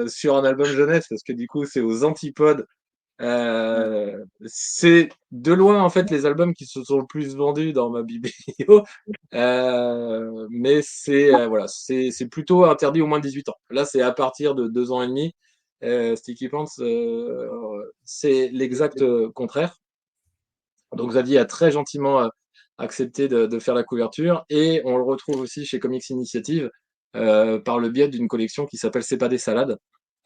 sur un album jeunesse, parce que du coup, c'est aux antipodes c'est de loin en fait les albums qui se sont le plus vendus dans ma biblio, mais voilà, c'est plutôt interdit au moins de 18 ans. Là, c'est à partir de 2 ans et demi. Sticky Pants, c'est l'exact contraire. Donc Xavier a très gentiment accepté de faire la couverture et on le retrouve aussi chez Comics Initiative par le biais d'une collection qui s'appelle C'est pas des salades,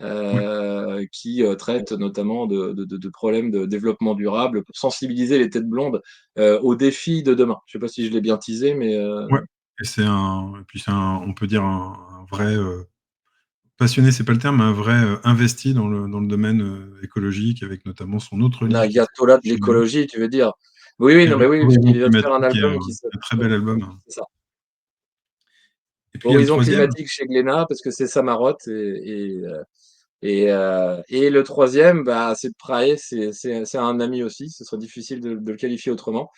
Ouais. qui traite notamment de problèmes de développement durable pour sensibiliser les têtes blondes aux défis de demain. Je sais pas si je l'ai bien teasé, mais Ouais. Et puis on peut dire un vrai passionné, c'est pas le terme, mais un vrai investi dans le domaine écologique, avec notamment son autre un livre qui s'appelle ayatollah de Chez nous, l'écologie, tu veux dire. Oui, oui, qui est non, mais oui, parce Horizon qu'il vient de faire un climatique, qui est album qui un très bel s'appelle. album. C'est ça. Et puis il y a le Horizon troisième. climatique chez Glénat, parce que c'est sa marotte. Et le troisième, bah, c'est Prae, c'est un ami aussi, ce serait difficile de le qualifier autrement.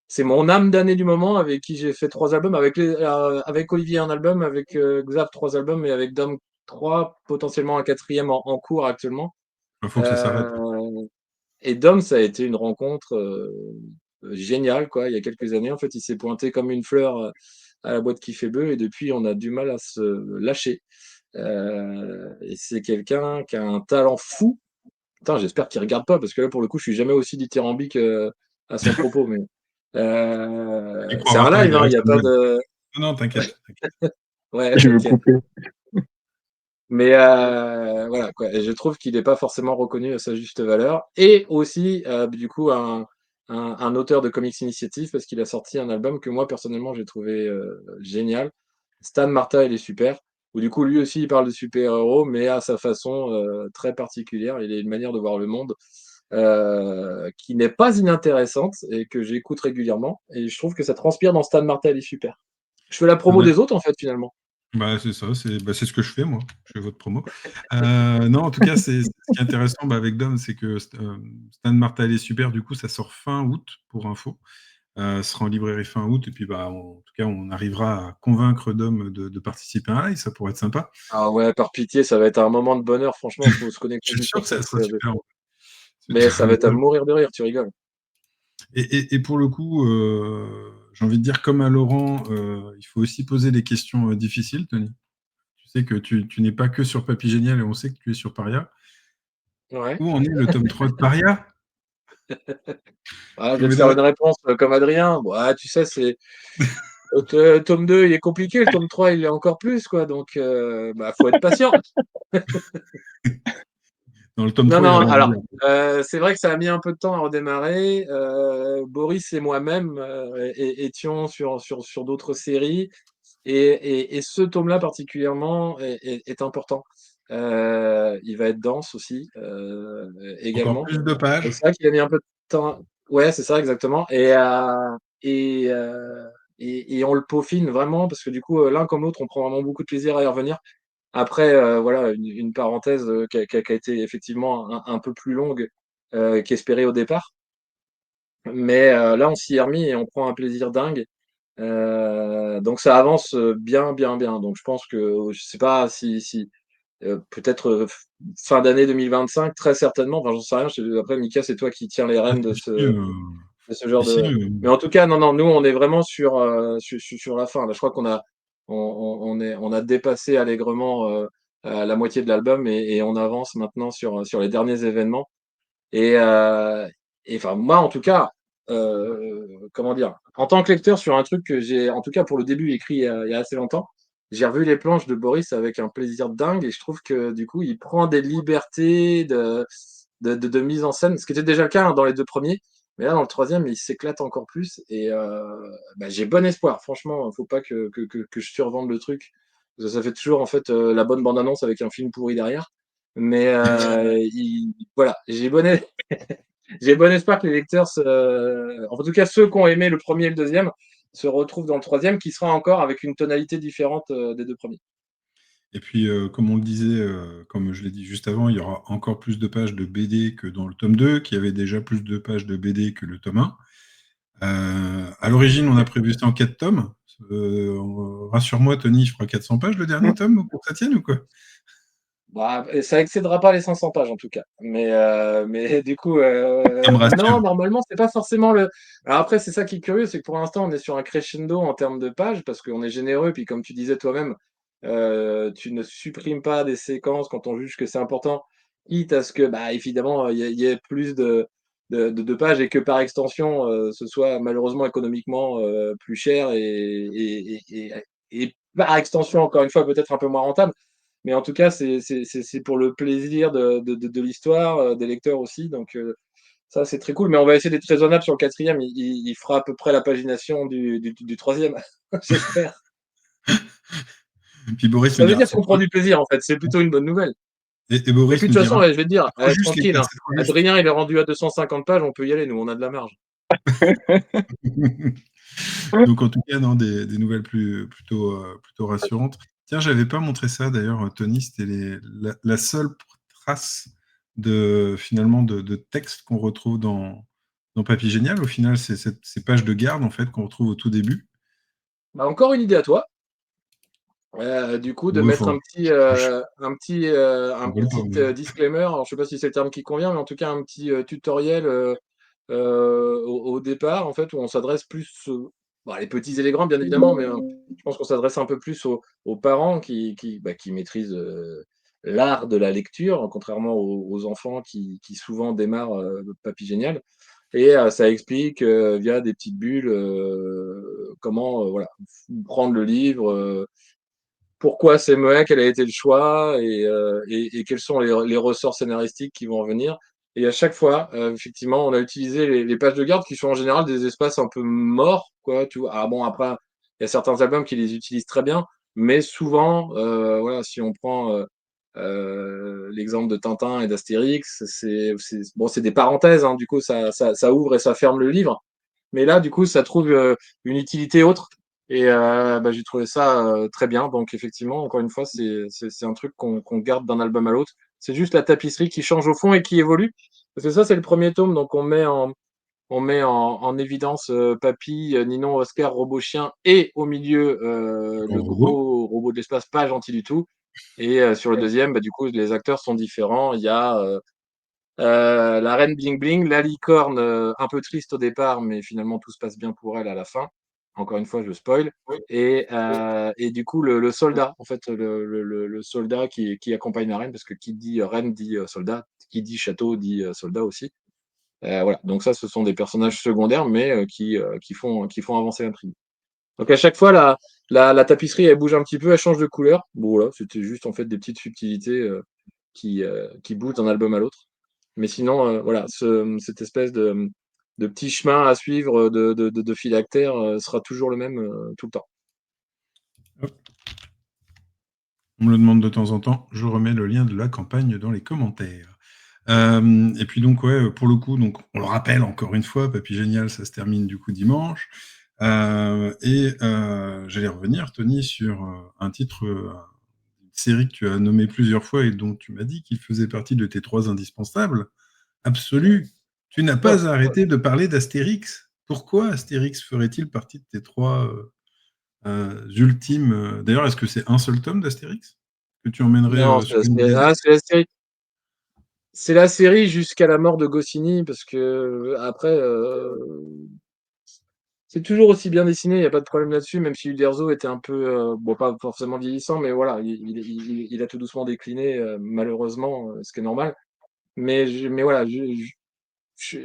C'est mon âme d'année du moment, avec qui j'ai fait 3 albums, avec Olivier un album, avec Xav 3 albums, et avec Dom 3, potentiellement un quatrième en cours actuellement. Il faut que ça s'arrête. Euh, et Dom, ça a été une rencontre géniale, quoi. Il y a quelques années, en fait, il s'est pointé comme une fleur à la boîte qui fait bœuf, et depuis, on a du mal à se lâcher. Et c'est quelqu'un qui a un talent fou. Putain, j'espère qu'il regarde pas, parce que là, pour le coup, je suis jamais aussi dithyrambique à son propos. Mais Il c'est croira un pas, il live, hein, verra il que n'y a c'est une pas blague. de. Non, non, t'inquiète. Ouais, Je vais ok. couper. Mais voilà, quoi. Et je trouve qu'il n'est pas forcément reconnu à sa juste valeur. Et aussi, du coup, un auteur de Comics Initiative, parce qu'il a sorti un album que moi, personnellement, j'ai trouvé génial. Stan Martha, il est super. Où du coup, lui aussi, il parle de super-héros, mais à sa façon très particulière. Il a une manière de voir le monde qui n'est pas inintéressante et que j'écoute régulièrement. Et je trouve que ça transpire dans Stan Martha, il est super. Je fais la promo des autres, en fait, finalement. Bah, c'est ça, c'est ce que je fais, moi. Je fais votre promo. Non, en tout cas, ce qui est intéressant avec Dom, c'est que Stan Martel est super. Du coup, ça sort fin août, pour info. Ce sera en librairie fin août. Et puis, bah, en tout cas, on arrivera à convaincre Dom de participer à un live. Ça pourrait être sympa. Ah ouais, par pitié, ça va être un moment de bonheur. Franchement, il faut se Je connecter suis juste sûr pour que ça. ça sera super. Mais ça va être à mourir de rire, tu rigoles. Et pour le coup, j'ai envie de dire, comme à Laurent, il faut aussi poser des questions difficiles, Tony. Tu sais que tu n'es pas que sur Papy Génial et on sait que tu es sur Paria. Ouais. Où en est le tome 3 de Paria? Ah, je Je vais te me faire donne- une réponse comme Adrien. Bon, ah, tu sais, c'est. Tome 2, il est compliqué. Le tome 3, il est encore plus, quoi. Donc, bah, faut être patient. Dans le tome Non, 3, il n'y a non, rien à alors, dire. c'est vrai que ça a mis un peu de temps à redémarrer. Boris et moi-même étions sur d'autres séries. Et ce tome-là particulièrement est important. Il va être dense aussi, Encore également. plus de Donc pages. c'est vrai qu'il a mis un peu de temps. Ouais, c'est ça, exactement. Et, euh, et on le peaufine vraiment parce que du coup, l'un comme l'autre, on prend vraiment beaucoup de plaisir à y revenir. Après, voilà, une parenthèse qui a été effectivement un peu plus longue qu'espérée au départ. Mais là, on s'y est remis et on prend un plaisir dingue. Donc ça avance bien, bien, bien. Donc je pense que je sais pas si peut-être fin d'année 2025, très certainement. Enfin, j'en sais rien. Après, Mika, c'est toi qui tiens les Ah, rênes si, si, de ce genre si, si, de. Mais en tout cas, non, non, nous, on est vraiment sur la fin. Là, je crois on a dépassé allègrement la moitié de l'album et on avance maintenant sur les derniers événements. Et, euh, et enfin, moi, en tout cas, comment dire, en tant que lecteur sur un truc que j'ai, en tout cas pour le début, écrit il y a assez longtemps, j'ai revu les planches de Boris avec un plaisir dingue et je trouve que du coup, il prend des libertés de mise en scène, ce qui était déjà le cas dans les deux premiers. Mais là, dans le troisième, il s'éclate encore plus et j'ai bon espoir. Franchement, faut pas que je survende le truc. Ça fait toujours en fait la bonne bande-annonce avec un film pourri derrière. Mais voilà, j'ai bon espoir que les lecteurs, en tout cas ceux qui ont aimé le premier et le deuxième, se retrouvent dans le troisième, qui sera encore avec une tonalité différente des deux premiers. Et puis, comme on le disait, comme je l'ai dit juste avant, il y aura encore plus de pages de BD que dans le tome 2, qui avait déjà plus de pages de BD que le tome 1. À l'origine, on a prévu 104 tomes. Rassure-moi, Tony, il fera 400 pages le dernier tome pour que ça tienne ou quoi? Bah, ça excédera pas les 500 pages en tout cas. Mais du coup, Ça me non, rassure. normalement, c'est pas forcément le. Alors après, c'est ça qui est curieux, c'est que pour l'instant, on est sur un crescendo en termes de pages parce qu'on est généreux. Puis comme tu disais toi-même, tu ne supprimes pas des séquences quand on juge que c'est important, quitte à ce que, bah, évidemment, il y ait plus de pages et que par extension, ce soit malheureusement économiquement plus cher et par extension, encore une fois, peut-être un peu moins rentable. Mais en tout cas, c'est pour le plaisir de l'histoire, des lecteurs aussi. Donc, ça, c'est très cool. Mais on va essayer d'être raisonnable sur le quatrième. Il fera à peu près la pagination du troisième, j'espère. Et puis Boris me Ça veut dira, dire qu'on prend du plaisir, en fait. C'est plutôt une bonne nouvelle. et Et Boris puis, de me toute façon, dira, je vais te dire, c'est trop juste les tranquille, gars, hein. c'est trop juste. Adrien, il est rendu à 250 pages. On peut y aller, nous. On a de la marge. Donc en tout cas, non, des nouvelles plutôt rassurantes. Tiens, j'avais pas montré ça d'ailleurs, Tony, c'était la seule trace finalement de texte qu'on retrouve dans Papy Génial. Au final, c'est ces pages de garde en fait qu'on retrouve au tout début. Bah, encore une idée à toi. Du coup, de Ouais, mettre enfin, je un rigole pas, petit mais- disclaimer. Alors, je sais pas si c'est le terme qui convient, mais en tout cas, un petit tutoriel au départ, en fait, où on s'adresse plus, bon, les petits et les grands, bien évidemment, mais je pense qu'on s'adresse un peu plus aux parents qui maîtrisent l'art de la lecture, contrairement aux enfants qui souvent démarrent Papy Génial. Et ça explique via des petites bulles comment voilà, prendre le livre, pourquoi c'est Moët, quel a été le choix et quels sont les ressorts scénaristiques qui vont venir. Et à chaque fois, effectivement, on a utilisé les pages de garde qui sont en général des espaces un peu morts, quoi. Tu vois. Ah bon, après, il y a certains albums qui les utilisent très bien, mais souvent, voilà, si on prend l'exemple de Tintin et d'Astérix, bon, c'est des parenthèses, hein, du coup, ça ouvre et ça ferme le livre. Mais là, du coup, ça trouve une utilité autre. Et j'ai trouvé ça très bien. Donc, effectivement, encore une fois, c'est un truc qu'on garde d'un album à l'autre. C'est juste la tapisserie qui change au fond et qui évolue. Parce que ça, c'est le premier tome. Donc, on met en évidence Papy, Ninon, Oscar, Robot Chien et au milieu En le robot. gros robot de l'espace, pas gentil du tout. Et sur le deuxième, du coup, les acteurs sont différents. Il y a la reine Bling Bling, la licorne un peu triste au départ, mais finalement tout se passe bien pour elle à la fin. Encore une fois, je spoil. Et du coup, le soldat, en fait, le soldat qui accompagne la reine, parce que qui dit reine dit soldat, qui dit château dit soldat aussi. Voilà. Donc ça, ce sont des personnages secondaires, mais qui font avancer l'intrigue. Donc à chaque fois, la tapisserie, elle bouge un petit peu, elle change de couleur. Bon, voilà, c'était juste en fait des petites subtilités qui bougent d'un album à l'autre. Mais sinon, voilà, cette espèce de petit chemin à suivre de phylactère sera toujours le même tout le temps. On me le demande de temps en temps. Je remets le lien de la campagne dans les commentaires. Et puis donc, ouais, pour le coup, donc, on le rappelle encore une fois, Papy Génial, ça se termine du coup dimanche. J'allais revenir, Tony, sur un titre, une série que tu as nommé plusieurs fois et dont tu m'as dit qu'il faisait partie de tes 3 indispensables. Absolu. Tu n'as pas arrêté de parler d'Astérix. Pourquoi Astérix ferait-il partie de tes 3 ultimes D'ailleurs, est-ce que c'est un seul tome d'Astérix que tu emmènerais Non, sur une BD? c'est la série. C'est la série jusqu'à la mort de Goscinny, parce que après, c'est toujours aussi bien dessiné, il n'y a pas de problème là-dessus, même si Uderzo était un peu, bon, pas forcément vieillissant, mais voilà, il a tout doucement décliné, malheureusement, ce qui est normal. Mais voilà,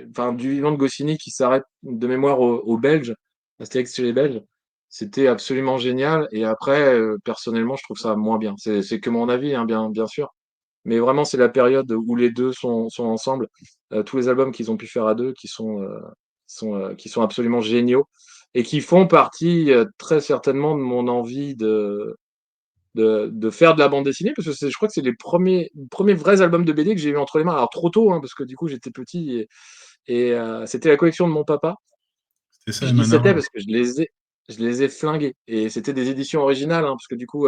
enfin, du vivant de Goscinny qui s'arrête de mémoire aux Belges, Astérix chez les Belges, c'était absolument génial. Et après, personnellement, je trouve ça moins bien. C'est que mon avis, hein, bien sûr. Mais vraiment, c'est la période où les deux sont ensemble. Tous les albums qu'ils ont pu faire à deux qui sont absolument géniaux et qui font partie très certainement de mon envie de faire de la bande dessinée, parce que je crois que c'est les premiers vrais albums de BD que j'ai eu entre les mains. Alors trop tôt, hein, parce que du coup j'étais petit et c'était la collection de mon papa. C'était ça, Je dis Manara. c'était parce que je les ai flingués. Et c'était des éditions originales, hein, parce que du coup,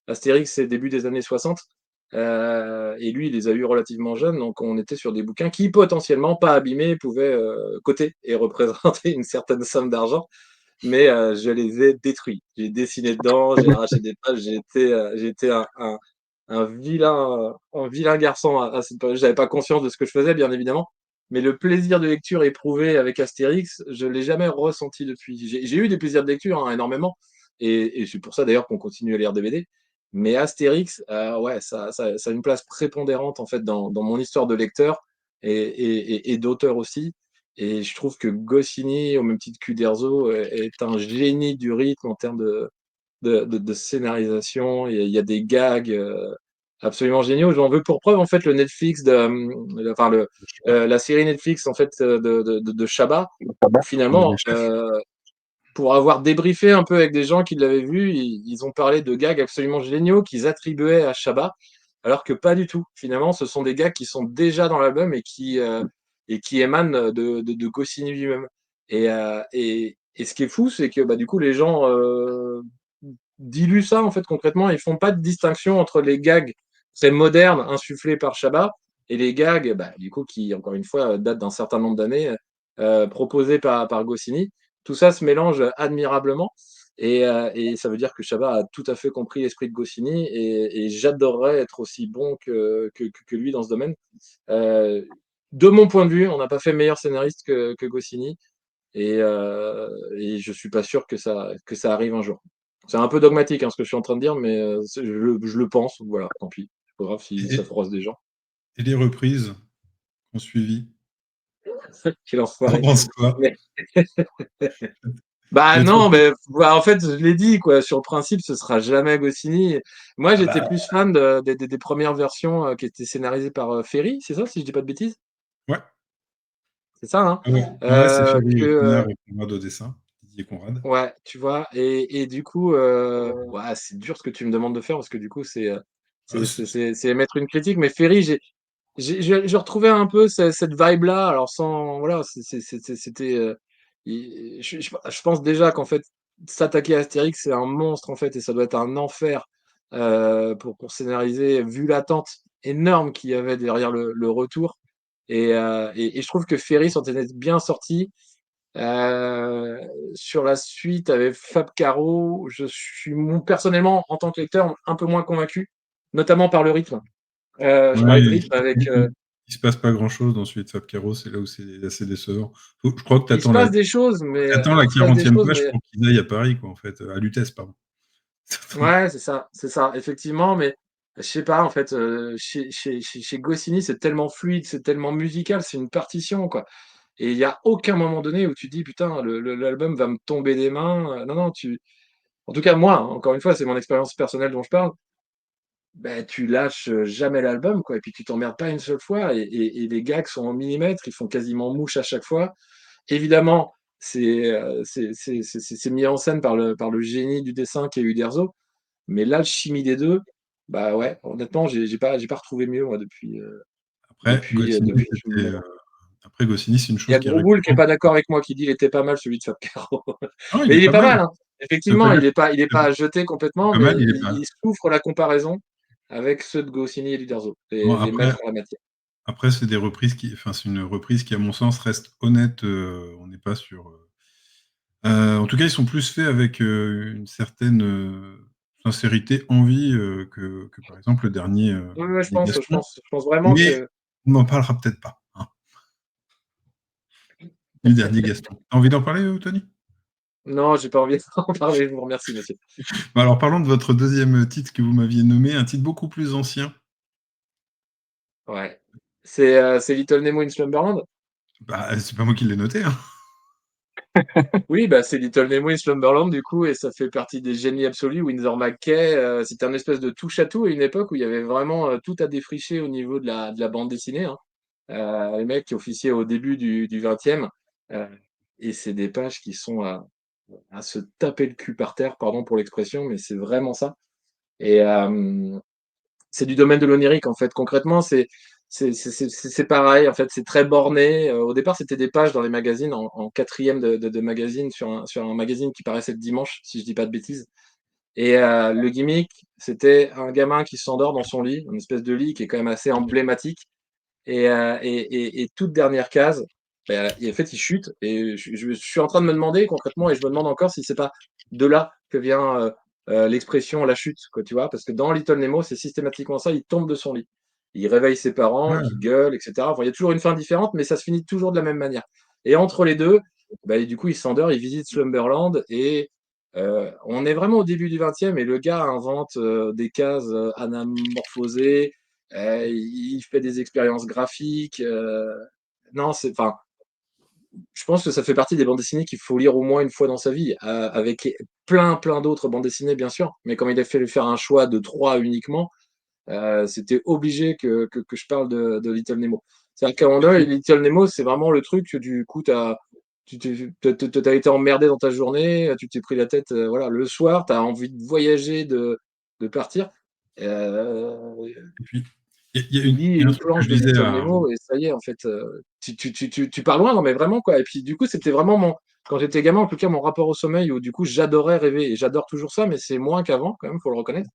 Astérix, c'est début des années 60. Et lui, il les a eu relativement jeunes. Donc, on était sur des bouquins qui, potentiellement, pas abîmés, pouvaient coter et représenter une certaine somme d'argent. Mais je les ai détruits. J'ai dessiné dedans, j'ai arraché des pages. J'étais un vilain garçon à cette période. J'avais pas conscience de ce que je faisais, bien évidemment. Mais le plaisir de lecture éprouvé avec Astérix, je l'ai jamais ressenti depuis. J'ai eu des plaisirs de lecture, hein, énormément, et c'est pour ça d'ailleurs qu'on continue à lire des BD. Mais Astérix, ouais, ça a une place prépondérante en fait dans mon histoire de lecteur et d'auteur aussi. Et je trouve que Goscinny, au même titre qu'Uderzo, est un génie du rythme en termes de scénarisation. Il y a des gags absolument géniaux. J'en veux pour preuve en fait le Netflix enfin la série Netflix en fait de Chabat, où Avec les finalement chefs. pour avoir débriefé un peu avec des gens qui l'avaient vu, ils ont parlé de gags absolument géniaux qu'ils attribuaient à Chabat, alors que pas du tout. Finalement, ce sont des gags qui sont déjà dans l'album et qui émanent de Goscinny lui-même. Et ce qui est fou, c'est que bah, du coup, les gens diluent ça en fait concrètement. Ils font pas de distinction entre les gags très modernes insufflés par Chabat et les gags, bah, du coup, qui encore une fois datent d'un certain nombre d'années, proposés par Goscinny. Tout ça se mélange admirablement. Et ça veut dire que Chabat a tout à fait compris l'esprit de Goscinny et j'adorerais être aussi bon que lui dans ce domaine. Euh, de mon point de vue, on n'a pas fait meilleur scénariste que Goscinny et je suis pas sûr que ça arrive un jour. C'est un peu dogmatique, hein, ce que je suis en train de dire, mais je le pense. Voilà, tant pis. C'est pas grave si ça Et, froisse des gens. et les reprises qu'on suivi. Quel T'en enfoiré. penses quoi? Mais- Bah Les trop non, mais bah, en fait, je l'ai dit, quoi. Sur le principe, ce sera jamais Goscinny. Moi, Ah j'étais bah, plus fan des premières versions qui étaient scénarisées par Ferry, c'est ça, si je dis pas de bêtises? ouais. C'est ça, hein? Ouais, ouais, c'est Ferry Que, et Conrad et Conrad au dessin. Didier Conrad. ouais, tu vois, et du coup, ouais, c'est dur ce que tu me demandes de faire parce que du coup, Ah, c'est émettre une critique. Mais Ferry, j'ai retrouvé un peu cette vibe-là, alors sans, voilà, c'était, je pense déjà qu'en fait, s'attaquer à Astérix, c'est un monstre en fait, et ça doit être un enfer pour scénariser, vu l'attente énorme qu'il y avait derrière le retour. Et je trouve que Ferry s'en était bien sorti. Euh, sur la suite avec Fab Caro, je suis personnellement, en tant que lecteur, un peu moins convaincu, notamment par le rythme. Je ouais, parlais de rythme avec. il se passe pas grand-chose dans celui de Fab Caro, c'est là où c'est assez décevant. Je crois que Il se passe des choses, mais t'attends la il se passe des 40e choses, page mais pour qu'il aille à Paris, quoi, en fait, à Lutèce, pardon. ouais, c'est ça, effectivement. Mais je sais pas, en fait, chez Goscinny, c'est tellement fluide, c'est tellement musical, c'est une partition, quoi. Et il y a aucun moment donné où tu dis putain, l'album va me tomber des mains. Non, non, en tout cas moi, hein, encore une fois, c'est mon expérience personnelle dont je parle. Ben, tu lâches jamais l'album, quoi, et puis tu t'emmerdes pas une seule fois, et les gags sont en millimètres, ils font quasiment mouche à chaque fois. Évidemment, c'est mis en scène par le génie du dessin qui est Uderzo, mais l'alchimie des deux, Bah ouais, honnêtement, j'ai pas retrouvé mieux moi Après, depuis ce moment-là. Goscinny, c'est une Il y chose a qui est Grouboul qui est récurrente. pas d'accord avec moi, qui dit il était pas mal celui de Fab Caro. Non, il Mais est il est pas pas mal. mal, hein. Ça veut pas Effectivement, dire il est ça veut pas à jeter il est complètement, pas mais mal, il est pas il souffre la comparaison avec ceux de Goscinny et Uderzo, bon, les maîtres en la matière. après, c'est des reprises c'est une reprise qui, à mon sens, reste honnête. On n'est pas sur. En tout cas, ils sont plus faits avec une certaine sincérité, envie que, par exemple, le dernier Ouais, ouais, Gaston. je pense vraiment Mais que on n'en parlera peut-être pas, hein, du dernier Gaston. T'as envie d'en parler, Tony? non, j'ai pas envie d'en parler, je vous remercie, monsieur. Bah alors, parlons de votre deuxième titre que vous m'aviez nommé, un titre beaucoup plus ancien. Ouais. C'est Little Nemo in Slumberland? Bah, c'est pas moi qui l'ai noté, hein. Oui, bah, c'est Little Nemo in Slumberland du coup, et ça fait partie des génies absolus. Windsor McKay, c'était un espèce de touche à tout à une époque où il y avait vraiment tout à défricher au niveau de la bande dessinée, hein. Les mecs qui officiaient au début du 20e, euh, et c'est des pages qui sont à se taper le cul par terre, pardon pour l'expression, mais c'est vraiment ça. Et c'est du domaine de l'onirique en fait. Concrètement, c'est pareil en fait, c'est très borné. Au départ, c'était des pages dans les magazines en quatrième de magazine sur un magazine qui paraissait le dimanche, si je dis pas de bêtises. Et le gimmick, c'était un gamin qui s'endort dans son lit, une espèce de lit qui est quand même assez emblématique. Et toute dernière case, bah, et en fait, il chute. Et je suis en train de me demander concrètement, et je me demande encore si c'est pas de là que vient l'expression la chute, quoi, tu vois, parce que dans Little Nemo, c'est systématiquement ça, il tombe de son lit. Il réveille ses parents, Ouais. qui gueulent, etc. Enfin, il y a toujours une fin différente, mais ça se finit toujours de la même manière. Et entre les deux, bah, et du coup, il s'endort, il visite Slumberland, et on est vraiment au début du 20e, et le gars invente des cases anamorphosées, il fait des expériences graphiques. Non, enfin, je pense que ça fait partie des bandes dessinées qu'il faut lire au moins une fois dans sa vie, avec plein d'autres bandes dessinées, bien sûr. Mais comme il a fallu faire un choix de trois uniquement, c'était obligé que je parle de Little Nemo. C'est-à-dire qu'à un moment donné, Little Nemo, c'est vraiment le truc que du coup, t'as été emmerdé dans ta journée, tu t'es pris la tête, voilà, le soir, tu as envie de voyager, de partir. Euh, Et puis, il y a Tu lis un une truc que planche je de disais Little à. Nemo et ça y est, en fait, tu pars loin, non mais vraiment, quoi. Et puis du coup, c'était vraiment quand j'étais gamin, en tout cas, mon rapport au sommeil où du coup, j'adorais rêver et j'adore toujours ça, mais c'est moins qu'avant, quand même, faut le reconnaître.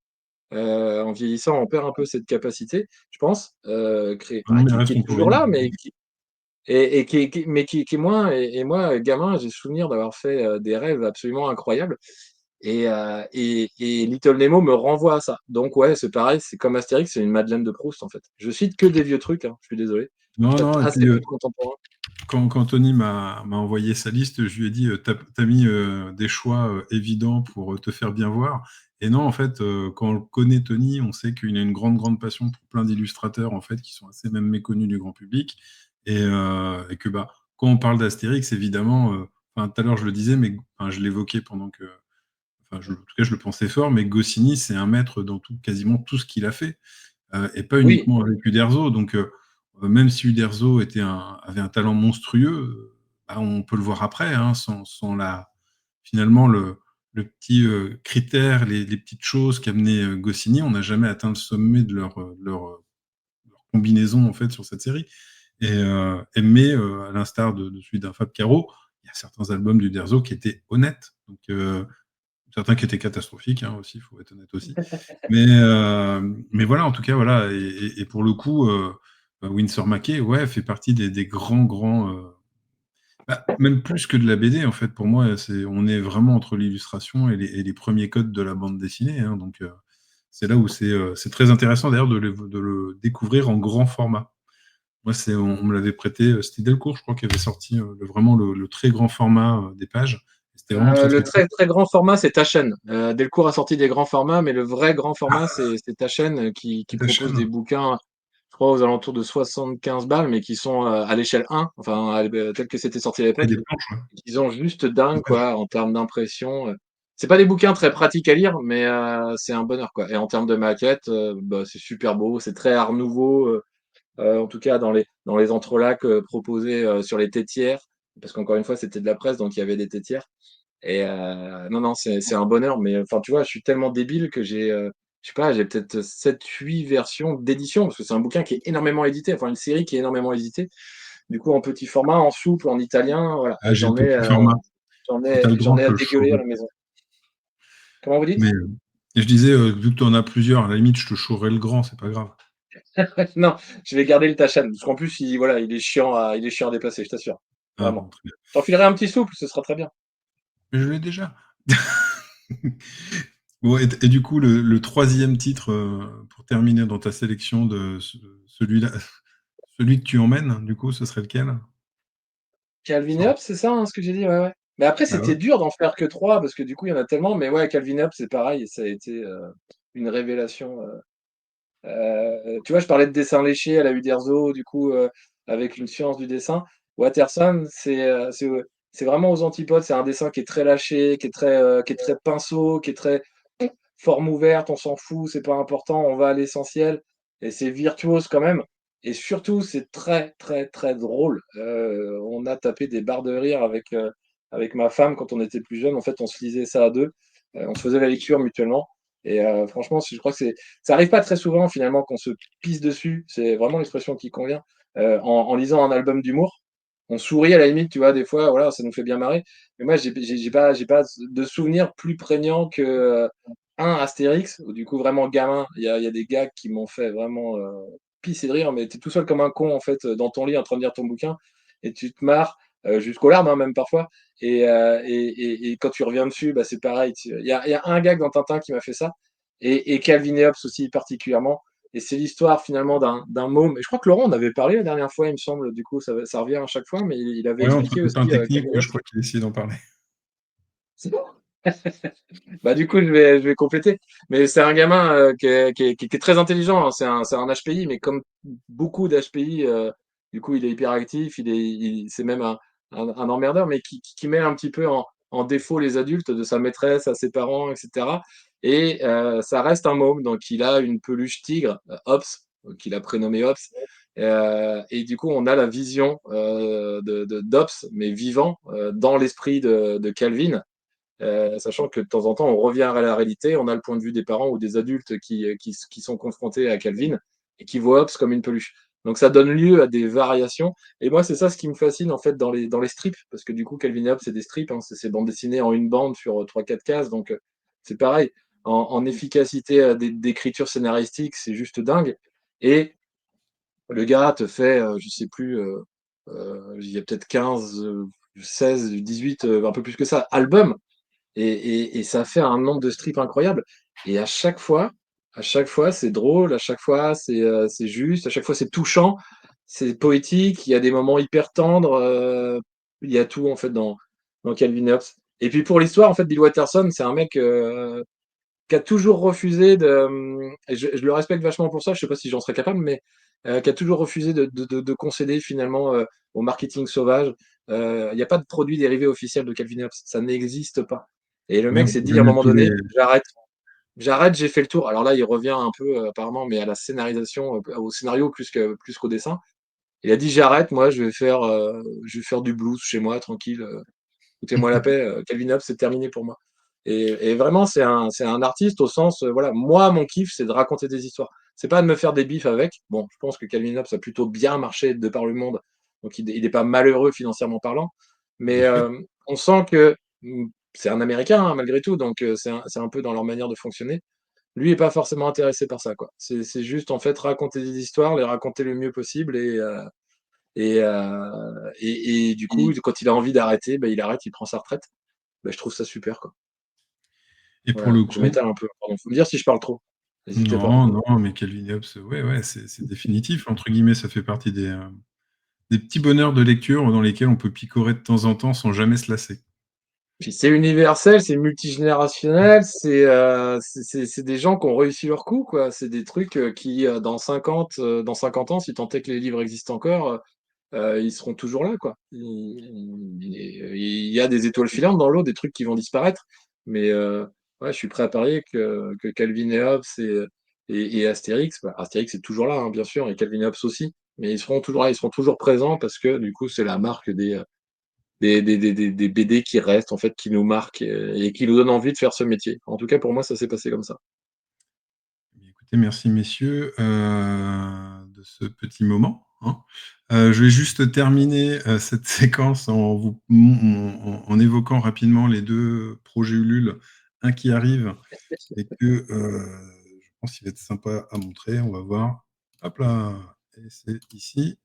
En vieillissant, on perd un peu cette capacité, je pense, Non, mais il qui reste est qu'on peut toujours rien. là, mais qui est moins. Et moi, gamin, j'ai souvenir d'avoir fait des rêves absolument incroyables. Et Little Nemo me renvoie à ça. Donc ouais, c'est pareil, c'est comme Astérix, c'est une Madeleine de Proust en fait. Je cite que des vieux trucs, hein, je suis désolé. Non, non, et Assez puis peu de contemporains. quand Tony m'a envoyé sa liste, je lui ai dit, t'as mis des choix évidents pour te faire bien voir. Et non, en fait, quand on connaît Tony, on sait qu'il a une grande passion pour plein d'illustrateurs, en fait, qui sont assez même méconnus du grand public. Et que, bah, quand on parle d'Astérix, évidemment, enfin, tout à l'heure, je le disais, mais enfin, je l'évoquais pendant que, enfin, en tout cas, je le pensais fort, mais Goscinny, c'est un maître dans quasiment tout ce qu'il a fait. Et pas Oui, uniquement avec Uderzo. Donc, même si Uderzo avait un talent monstrueux, bah, on peut le voir après, hein, sans finalement le petit critère, les petites choses qu'amenait Goscinny, on n'a jamais atteint le sommet de leur combinaison en fait sur cette série. Mais à l'instar de celui d'un Fab Caro, il y a certains albums d'Uderzo qui étaient honnêtes. Donc, certains qui étaient catastrophiques hein, aussi, il faut être honnête aussi. Mais voilà, en tout cas, voilà. Et pour le coup, Winsor McCay, ouais, fait partie des grands. Bah, même plus que de la BD, en fait, pour moi, on est vraiment entre l'illustration et les premiers codes de la bande dessinée. Hein, donc, c'est là où c'est très intéressant d'ailleurs de le découvrir en grand format. Moi, on me l'avait prêté, c'était Delcourt, je crois, qui avait sorti vraiment le très grand format des pages. C'était vraiment très le cool. très grand format, c'est ta chaîne. Delcourt a sorti des grands formats, mais le vrai grand format, c'est ta chaîne qui Ta propose des chaîne. bouquins, je crois, aux alentours de 75 balles, mais qui sont à l'échelle 1, enfin, tel que c'était sorti à Et l'époque. des planches, ouais. Ils ont juste Des dingue, pages. quoi, en termes d'impression. C'est pas des bouquins très pratiques à lire, mais c'est un bonheur, quoi. Et en termes de maquette, bah, c'est super beau, c'est très Art Nouveau, en tout cas dans les entrelacs proposés sur les tétières, parce qu'encore une fois, c'était de la presse, donc il y avait des tétières. Et non, non, c'est un bonheur, mais enfin, tu vois, je suis tellement débile que je sais pas, j'ai peut-être 7-8 versions d'édition, parce que c'est un bouquin qui est énormément édité, enfin une série qui est énormément éditée. Du coup, en petit format, en souple, en italien, voilà. Ah, j'ai le petit format. Si tu as le J'en droit, ai à je dégueuler à chaurai. la maison. Comment vous dites? Mais et je disais, vu que tu en as plusieurs, à la limite, je te chaurerai le grand, c'est pas grave. Non, je vais garder le Tachan, parce qu'en plus, voilà, il est chiant à déplacer, je t'assure. Ah bon, Vraiment. très bien. T'en filerai un petit souple, ce sera très bien. Mais je l'ai déjà. Bon, et du coup, le troisième titre pour terminer dans ta sélection de celui-là, celui que tu emmènes, du coup, ce serait lequel? Calvin et Sans- Hobbes, c'est ça, hein, ce que j'ai dit, ouais, ouais. Mais après, Ah ouais? c'était dur d'en faire que 3 parce que du coup, il y en a tellement. Mais ouais, Calvin et Hobbes, c'est pareil, ça a été une révélation. Tu vois, je parlais de dessin léché à la Uderzo, du coup, avec une science du dessin. Watterson, c'est vraiment aux antipodes. C'est un dessin qui est très lâché, qui est très pinceau, qui est très forme ouverte, on s'en fout, c'est pas important, on va à l'essentiel. Et c'est virtuose quand même. Et surtout, c'est très, très, très drôle. On a tapé des barres de rire avec ma femme quand on était plus jeune. En fait, on se lisait ça à deux. On se faisait la lecture mutuellement. Et franchement, je crois que ça arrive pas très souvent finalement qu'on se pisse dessus. C'est vraiment l'expression qui convient. En lisant un album d'humour, on sourit à la limite, tu vois, des fois, voilà, ça nous fait bien marrer. Mais moi, j'ai pas de souvenir plus prégnant que un Astérix, où du coup, vraiment gamin, il y a des gags qui m'ont fait vraiment pisser de rire, mais tu es tout seul comme un con, en fait, dans ton lit en train de lire ton bouquin, et tu te marres jusqu'aux larmes, hein, même parfois. Et quand tu reviens dessus, bah, c'est pareil. Il y a un gag dans Tintin qui m'a fait ça, et Calvin et Hobbes aussi particulièrement. Et c'est l'histoire finalement d'un môme. Et je crois que Laurent en avait parlé la dernière fois, il me semble. Du coup, ça revient à chaque fois, mais il avait Ouais, entre expliqué pépins aussi techniques, Calvin et ouais, Hobbes. je crois qu'il a essayé d'en parler. C'est bon. Bah, du coup, je vais compléter. Mais c'est un gamin qui est très intelligent, hein. C'est un HPI, mais comme beaucoup d'HPI, du coup, il est hyperactif. C'est même un emmerdeur, mais qui met un petit peu en défaut les adultes de sa maîtresse à ses parents, etc. Et ça reste un môme. Donc, il a une peluche tigre, Ops, qu'il a prénommé Ops. Et du coup, on a la vision d'Ops, mais vivant, dans l'esprit de Calvin. Sachant que de temps en temps, on revient à la réalité, on a le point de vue des parents ou des adultes qui sont confrontés à Calvin et qui voient Hobbes comme une peluche. Donc ça donne lieu à des variations. Et moi, c'est ça ce qui me fascine en fait dans les strips, parce que du coup, Calvin et Hobbes, c'est des strips, hein, c'est bandes dessinées en une bande sur 3-4 cases, donc c'est pareil. En efficacité d'écriture scénaristique, c'est juste dingue. Et le gars te fait, je sais plus, il y a peut-être 15, 16, 18, un peu plus que ça, albums et ça fait un nombre de strips incroyable. Et à chaque fois, c'est drôle, à chaque fois, c'est juste, à chaque fois, c'est touchant, c'est poétique, il y a des moments hyper tendres, il y a tout, en fait, dans Calvin Hobbes. Et puis, pour l'histoire, en fait, Bill Watterson, c'est un mec qui a toujours refusé et je le respecte vachement pour ça, je sais pas si j'en serais capable, mais qui a toujours refusé de concéder, finalement, au marketing sauvage. Il n'y a pas de produit dérivé officiel de Calvin Hobbes, ça n'existe pas. Et le Ouais, mec on s'est peut dit à un moment manipuler. donné: «J'arrête, j'ai fait le tour». Alors là, il revient un peu, apparemment, mais à la scénarisation, au scénario plus qu'au dessin. Il a dit: «J'arrête, moi, je vais faire du blues chez moi, tranquille, foutez-moi la paix, Calvin Hobbes, c'est terminé pour moi». Et vraiment, c'est un artiste au sens, voilà, moi, mon kiff, c'est de raconter des histoires. C'est pas de me faire des bifs avec. Bon, je pense que Calvin Hobbes a plutôt bien marché de par le monde, donc il est pas malheureux financièrement parlant. Mais Bien sûr. on sent que c'est un Américain, hein, malgré tout, donc c'est un peu dans leur manière de fonctionner. Lui est pas forcément intéressé par ça, quoi. C'est juste, en fait, raconter des histoires, les raconter le mieux possible et du coup, quand il a envie d'arrêter, bah, il arrête, il prend sa retraite. Bah, je trouve ça super, quoi. Et pour Voilà, le je coup, m'étale un peu, pardon. Faut me dire si je parle trop. N'hésitez pas. non, non, mais Calvin Hobbes, ouais, ouais, c'est définitif. Entre guillemets, ça fait partie des petits bonheurs de lecture dans lesquels on peut picorer de temps en temps sans jamais se lasser. Puis c'est universel, c'est multigénérationnel, c'est des gens qui ont réussi leur coup, quoi. C'est des trucs qui, dans 50 ans, si tant est que les livres existent encore, ils seront toujours là, quoi. Il y a des étoiles filantes dans l'eau, des trucs qui vont disparaître. Mais ouais, je suis prêt à parier que Calvin et Hobbes et Astérix, bah, Astérix est toujours là, hein, bien sûr, et Calvin et Hobbes aussi. Mais ils seront toujours là, ils seront toujours présents parce que du coup, c'est la marque des BD qui restent, en fait, qui nous marquent et qui nous donnent envie de faire ce métier. En tout cas, pour moi, ça s'est passé comme ça. Écoutez, merci messieurs de ce petit moment, hein. Je vais juste terminer cette séquence en évoquant rapidement les deux projets Ulule, un qui arrive et que je pense qu'il va être sympa à montrer. On va voir. Hop là, et c'est ici.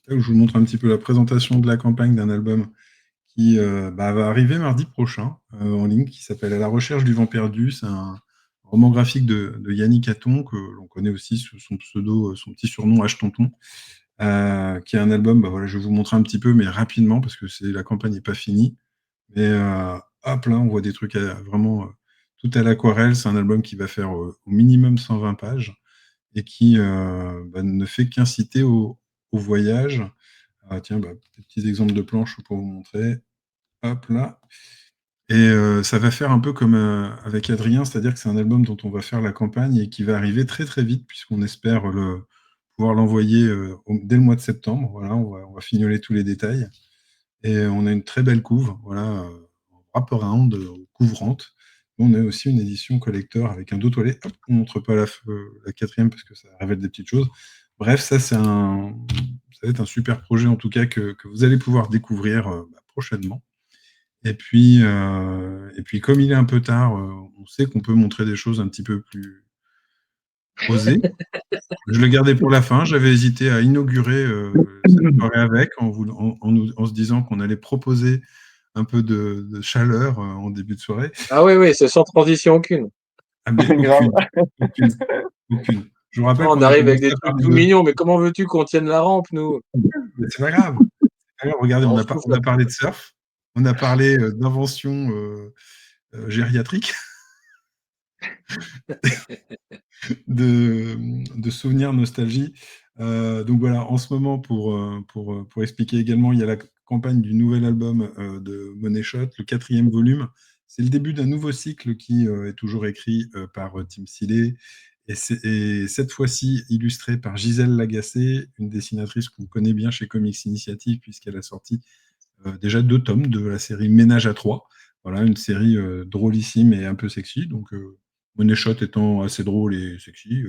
Là où je vous montre un petit peu la présentation de la campagne d'un album qui va arriver mardi prochain en ligne, qui s'appelle À la recherche du vent perdu. C'est un roman graphique de Yannick Hatton, que l'on connaît aussi sous son pseudo, son petit surnom H Tonton, qui est un album, voilà, je vais vous montrer un petit peu, mais rapidement, parce que la campagne n'est pas finie. Mais hop là, on voit des trucs vraiment tout à l'aquarelle. C'est un album qui va faire au minimum 120 pages et qui ne fait qu'inciter au voyage. Ah, tiens, des petits exemples de planches pour vous montrer. Hop là. Et ça va faire un peu comme avec Adrien, c'est-à-dire que c'est un album dont on va faire la campagne et qui va arriver très très vite, puisqu'on espère pouvoir l'envoyer dès le mois de septembre. Voilà, on va fignoler tous les détails. Et on a une très belle couve, voilà, en wraparound, couvrante. On a aussi une édition collector avec un dos toilé. Hop, on ne montre pas la quatrième parce que ça révèle des petites choses. Bref, ça va être un super projet en tout cas que vous allez pouvoir découvrir prochainement. Et puis, comme il est un peu tard, on sait qu'on peut montrer des choses un petit peu plus osées. Je le gardais pour la fin. J'avais hésité à inaugurer cette soirée avec, en se disant qu'on allait proposer un peu de chaleur en début de soirée. Ah oui, c'est sans transition aucune. Ah, mais Grave. aucune. Je vous rappelle On qu'on a arrive avec commencé des à trucs parler tout mignons, mais comment veux-tu qu'on tienne la rampe, nous? Mais c'est pas grave. Alors, regardez, On souffle. on a parlé de surf, on a parlé d'invention gériatrique, de souvenirs, nostalgie. Donc voilà, en ce moment, pour expliquer également, il y a la campagne du nouvel album de Money Shot, le 4e volume. C'est le début d'un nouveau cycle qui est toujours écrit par Tim Seeley et cette fois-ci illustré par Gisèle Lagacé, une dessinatrice qu'on connaît bien chez Comics Initiative puisqu'elle a sorti déjà 2 tomes de la série Ménage à 3. Voilà, une série drôlissime et un peu sexy. Donc, Money Shot étant assez drôle et sexy,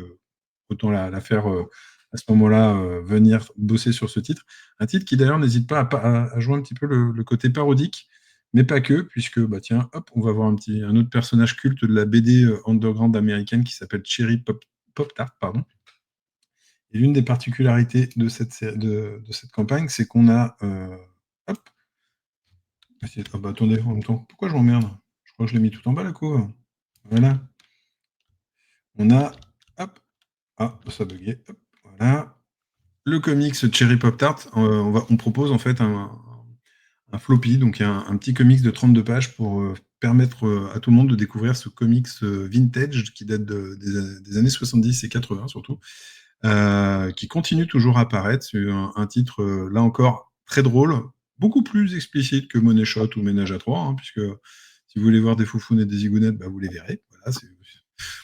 autant la faire à ce moment-là venir bosser sur ce titre. Un titre qui d'ailleurs n'hésite pas à jouer un petit peu le côté parodique, mais pas que, puisque tiens, hop, on va voir un autre personnage culte de la BD underground américaine qui s'appelle Cherry Pop Tart, pardon. Et l'une des particularités de cette campagne, c'est qu'on a hop, ah bah attendez, en même temps, pourquoi je m'emmerde? Je crois que je l'ai mis tout en bas la couve. Voilà. On a, hop, ça buguait, hop, voilà. Le comics Cherry Pop Tart, on propose en fait un floppy, donc un petit comics de 32 pages pour permettre à tout le monde de découvrir ce comics vintage qui date des années 70 et 80 surtout, qui continue toujours à apparaître sur un titre, là encore, très drôle, beaucoup plus explicite que Money Shot ou Ménage à 3, hein, puisque si vous voulez voir des foufounes et des zigounettes, vous les verrez. Voilà, c'est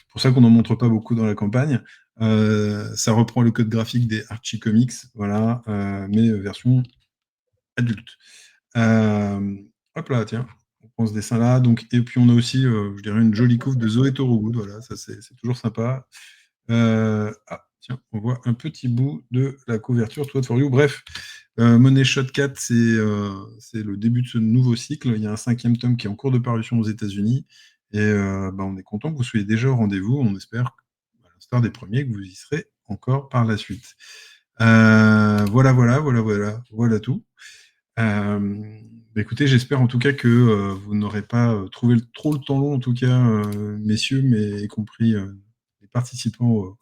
pour ça qu'on n'en montre pas beaucoup dans la campagne. Ça reprend le code graphique des Archie Comics, voilà, mais version adulte. Hop là, tiens, on prend ce dessin-là. Et puis on a aussi, je dirais, une jolie couve de Zoé Torogood, voilà, ça c'est toujours sympa. Tiens, on voit un petit bout de la couverture, Toad for You. Bref, Money Shot 4, c'est le début de ce nouveau cycle. Il y a un 5e tome qui est en cours de parution aux États-Unis. Et on est content que vous soyez déjà au rendez-vous. On espère, à l'instar des premiers, que vous y serez encore par la suite. Voilà tout. Écoutez, j'espère en tout cas que vous n'aurez pas trouvé trop le temps long, en tout cas, messieurs, mais y compris les participants.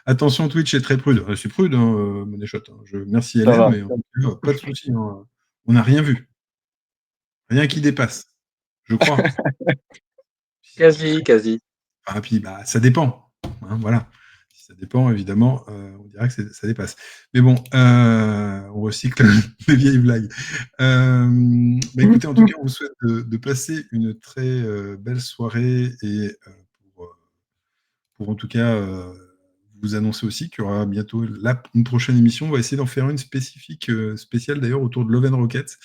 Attention, Twitch est très prude. C'est prude, hein, Money Shot, hein. Merci Ça Hélène, va. mais en tout cas, pas de souci, hein. On n'a rien vu. Rien qui dépasse, je crois. Quasi. Ah, puis, ça dépend, hein, voilà. Si ça dépend, évidemment, on dirait que ça dépasse. Mais bon, on recycle les vieilles blagues. Écoutez, en tout cas, on vous souhaite de passer une très belle soirée et pour en tout cas vous annoncer aussi qu'il y aura bientôt une prochaine émission. On va essayer d'en faire une spéciale d'ailleurs autour de Love and Rockets,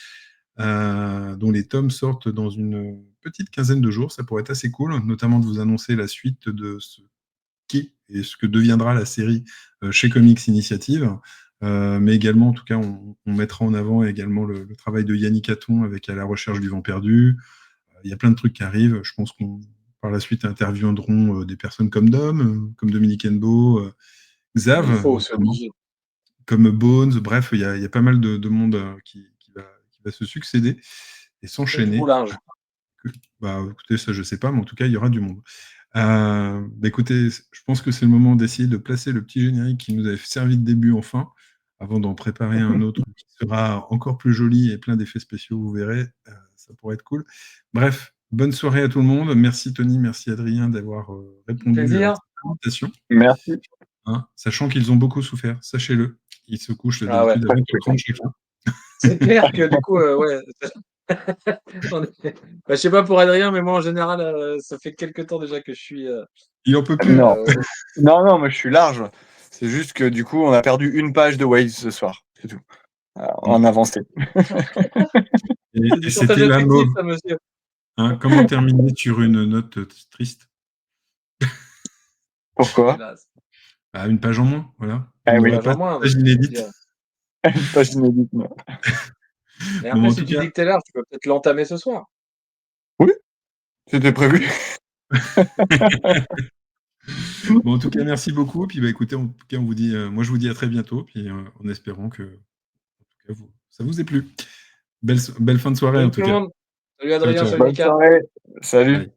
dont les tomes sortent dans une petite quinzaine de jours. Ça pourrait être assez cool, notamment de vous annoncer la suite de ce qu'est et ce que deviendra la série chez Comics Initiative. Mais également, en tout cas, on mettra en avant également le travail de Yannick Hatton avec À la recherche du vent perdu. Il y a plein de trucs qui arrivent. Je pense qu'on, par la suite, interviendront des personnes comme Dom, comme Dominique Hennebeau, Xav, Il faut, c'est obligé. comme Bones. Bref, il y a pas mal de monde qui va se succéder et s'enchaîner. Écoutez, ça, je sais pas, mais en tout cas, il y aura du monde. Écoutez, je pense que c'est le moment d'essayer de placer le petit générique qui nous avait servi de début enfin, avant d'en préparer un autre qui sera encore plus joli et plein d'effets spéciaux, vous verrez, ça pourrait être cool. Bref, bonne soirée à tout le monde. Merci Tony, merci Adrien d'avoir répondu à cette invitation. Merci. Sachant qu'ils ont beaucoup souffert, sachez-le. Ils se couchent d'habitude avec 30 chacun. C'est clair que du coup, ouais. Je sais pas pour Adrien, mais moi en général, ça fait quelques temps déjà que je suis. Il en peut plus. Non, moi je suis large. C'est juste que du coup, on a perdu une page de Waze ce soir. C'est tout. En avancée. Et c'était la mauve. Comment terminer sur une note triste? Pourquoi? Une page en moins, voilà. Oui, pas de page inédite. Une page inédite, non. Mais après, si tu dis que t'es large, tu peux peut-être l'entamer ce soir. Oui, c'était prévu. En tout cas, merci beaucoup. Puis écoutez, en tout cas, on vous dit, moi je vous dis à très bientôt, puis en espérant que en tout cas, ça vous ait plu. Belle fin de soirée en tout cas. Salut Adrien, salut Bonne soirée. Salut. Bye.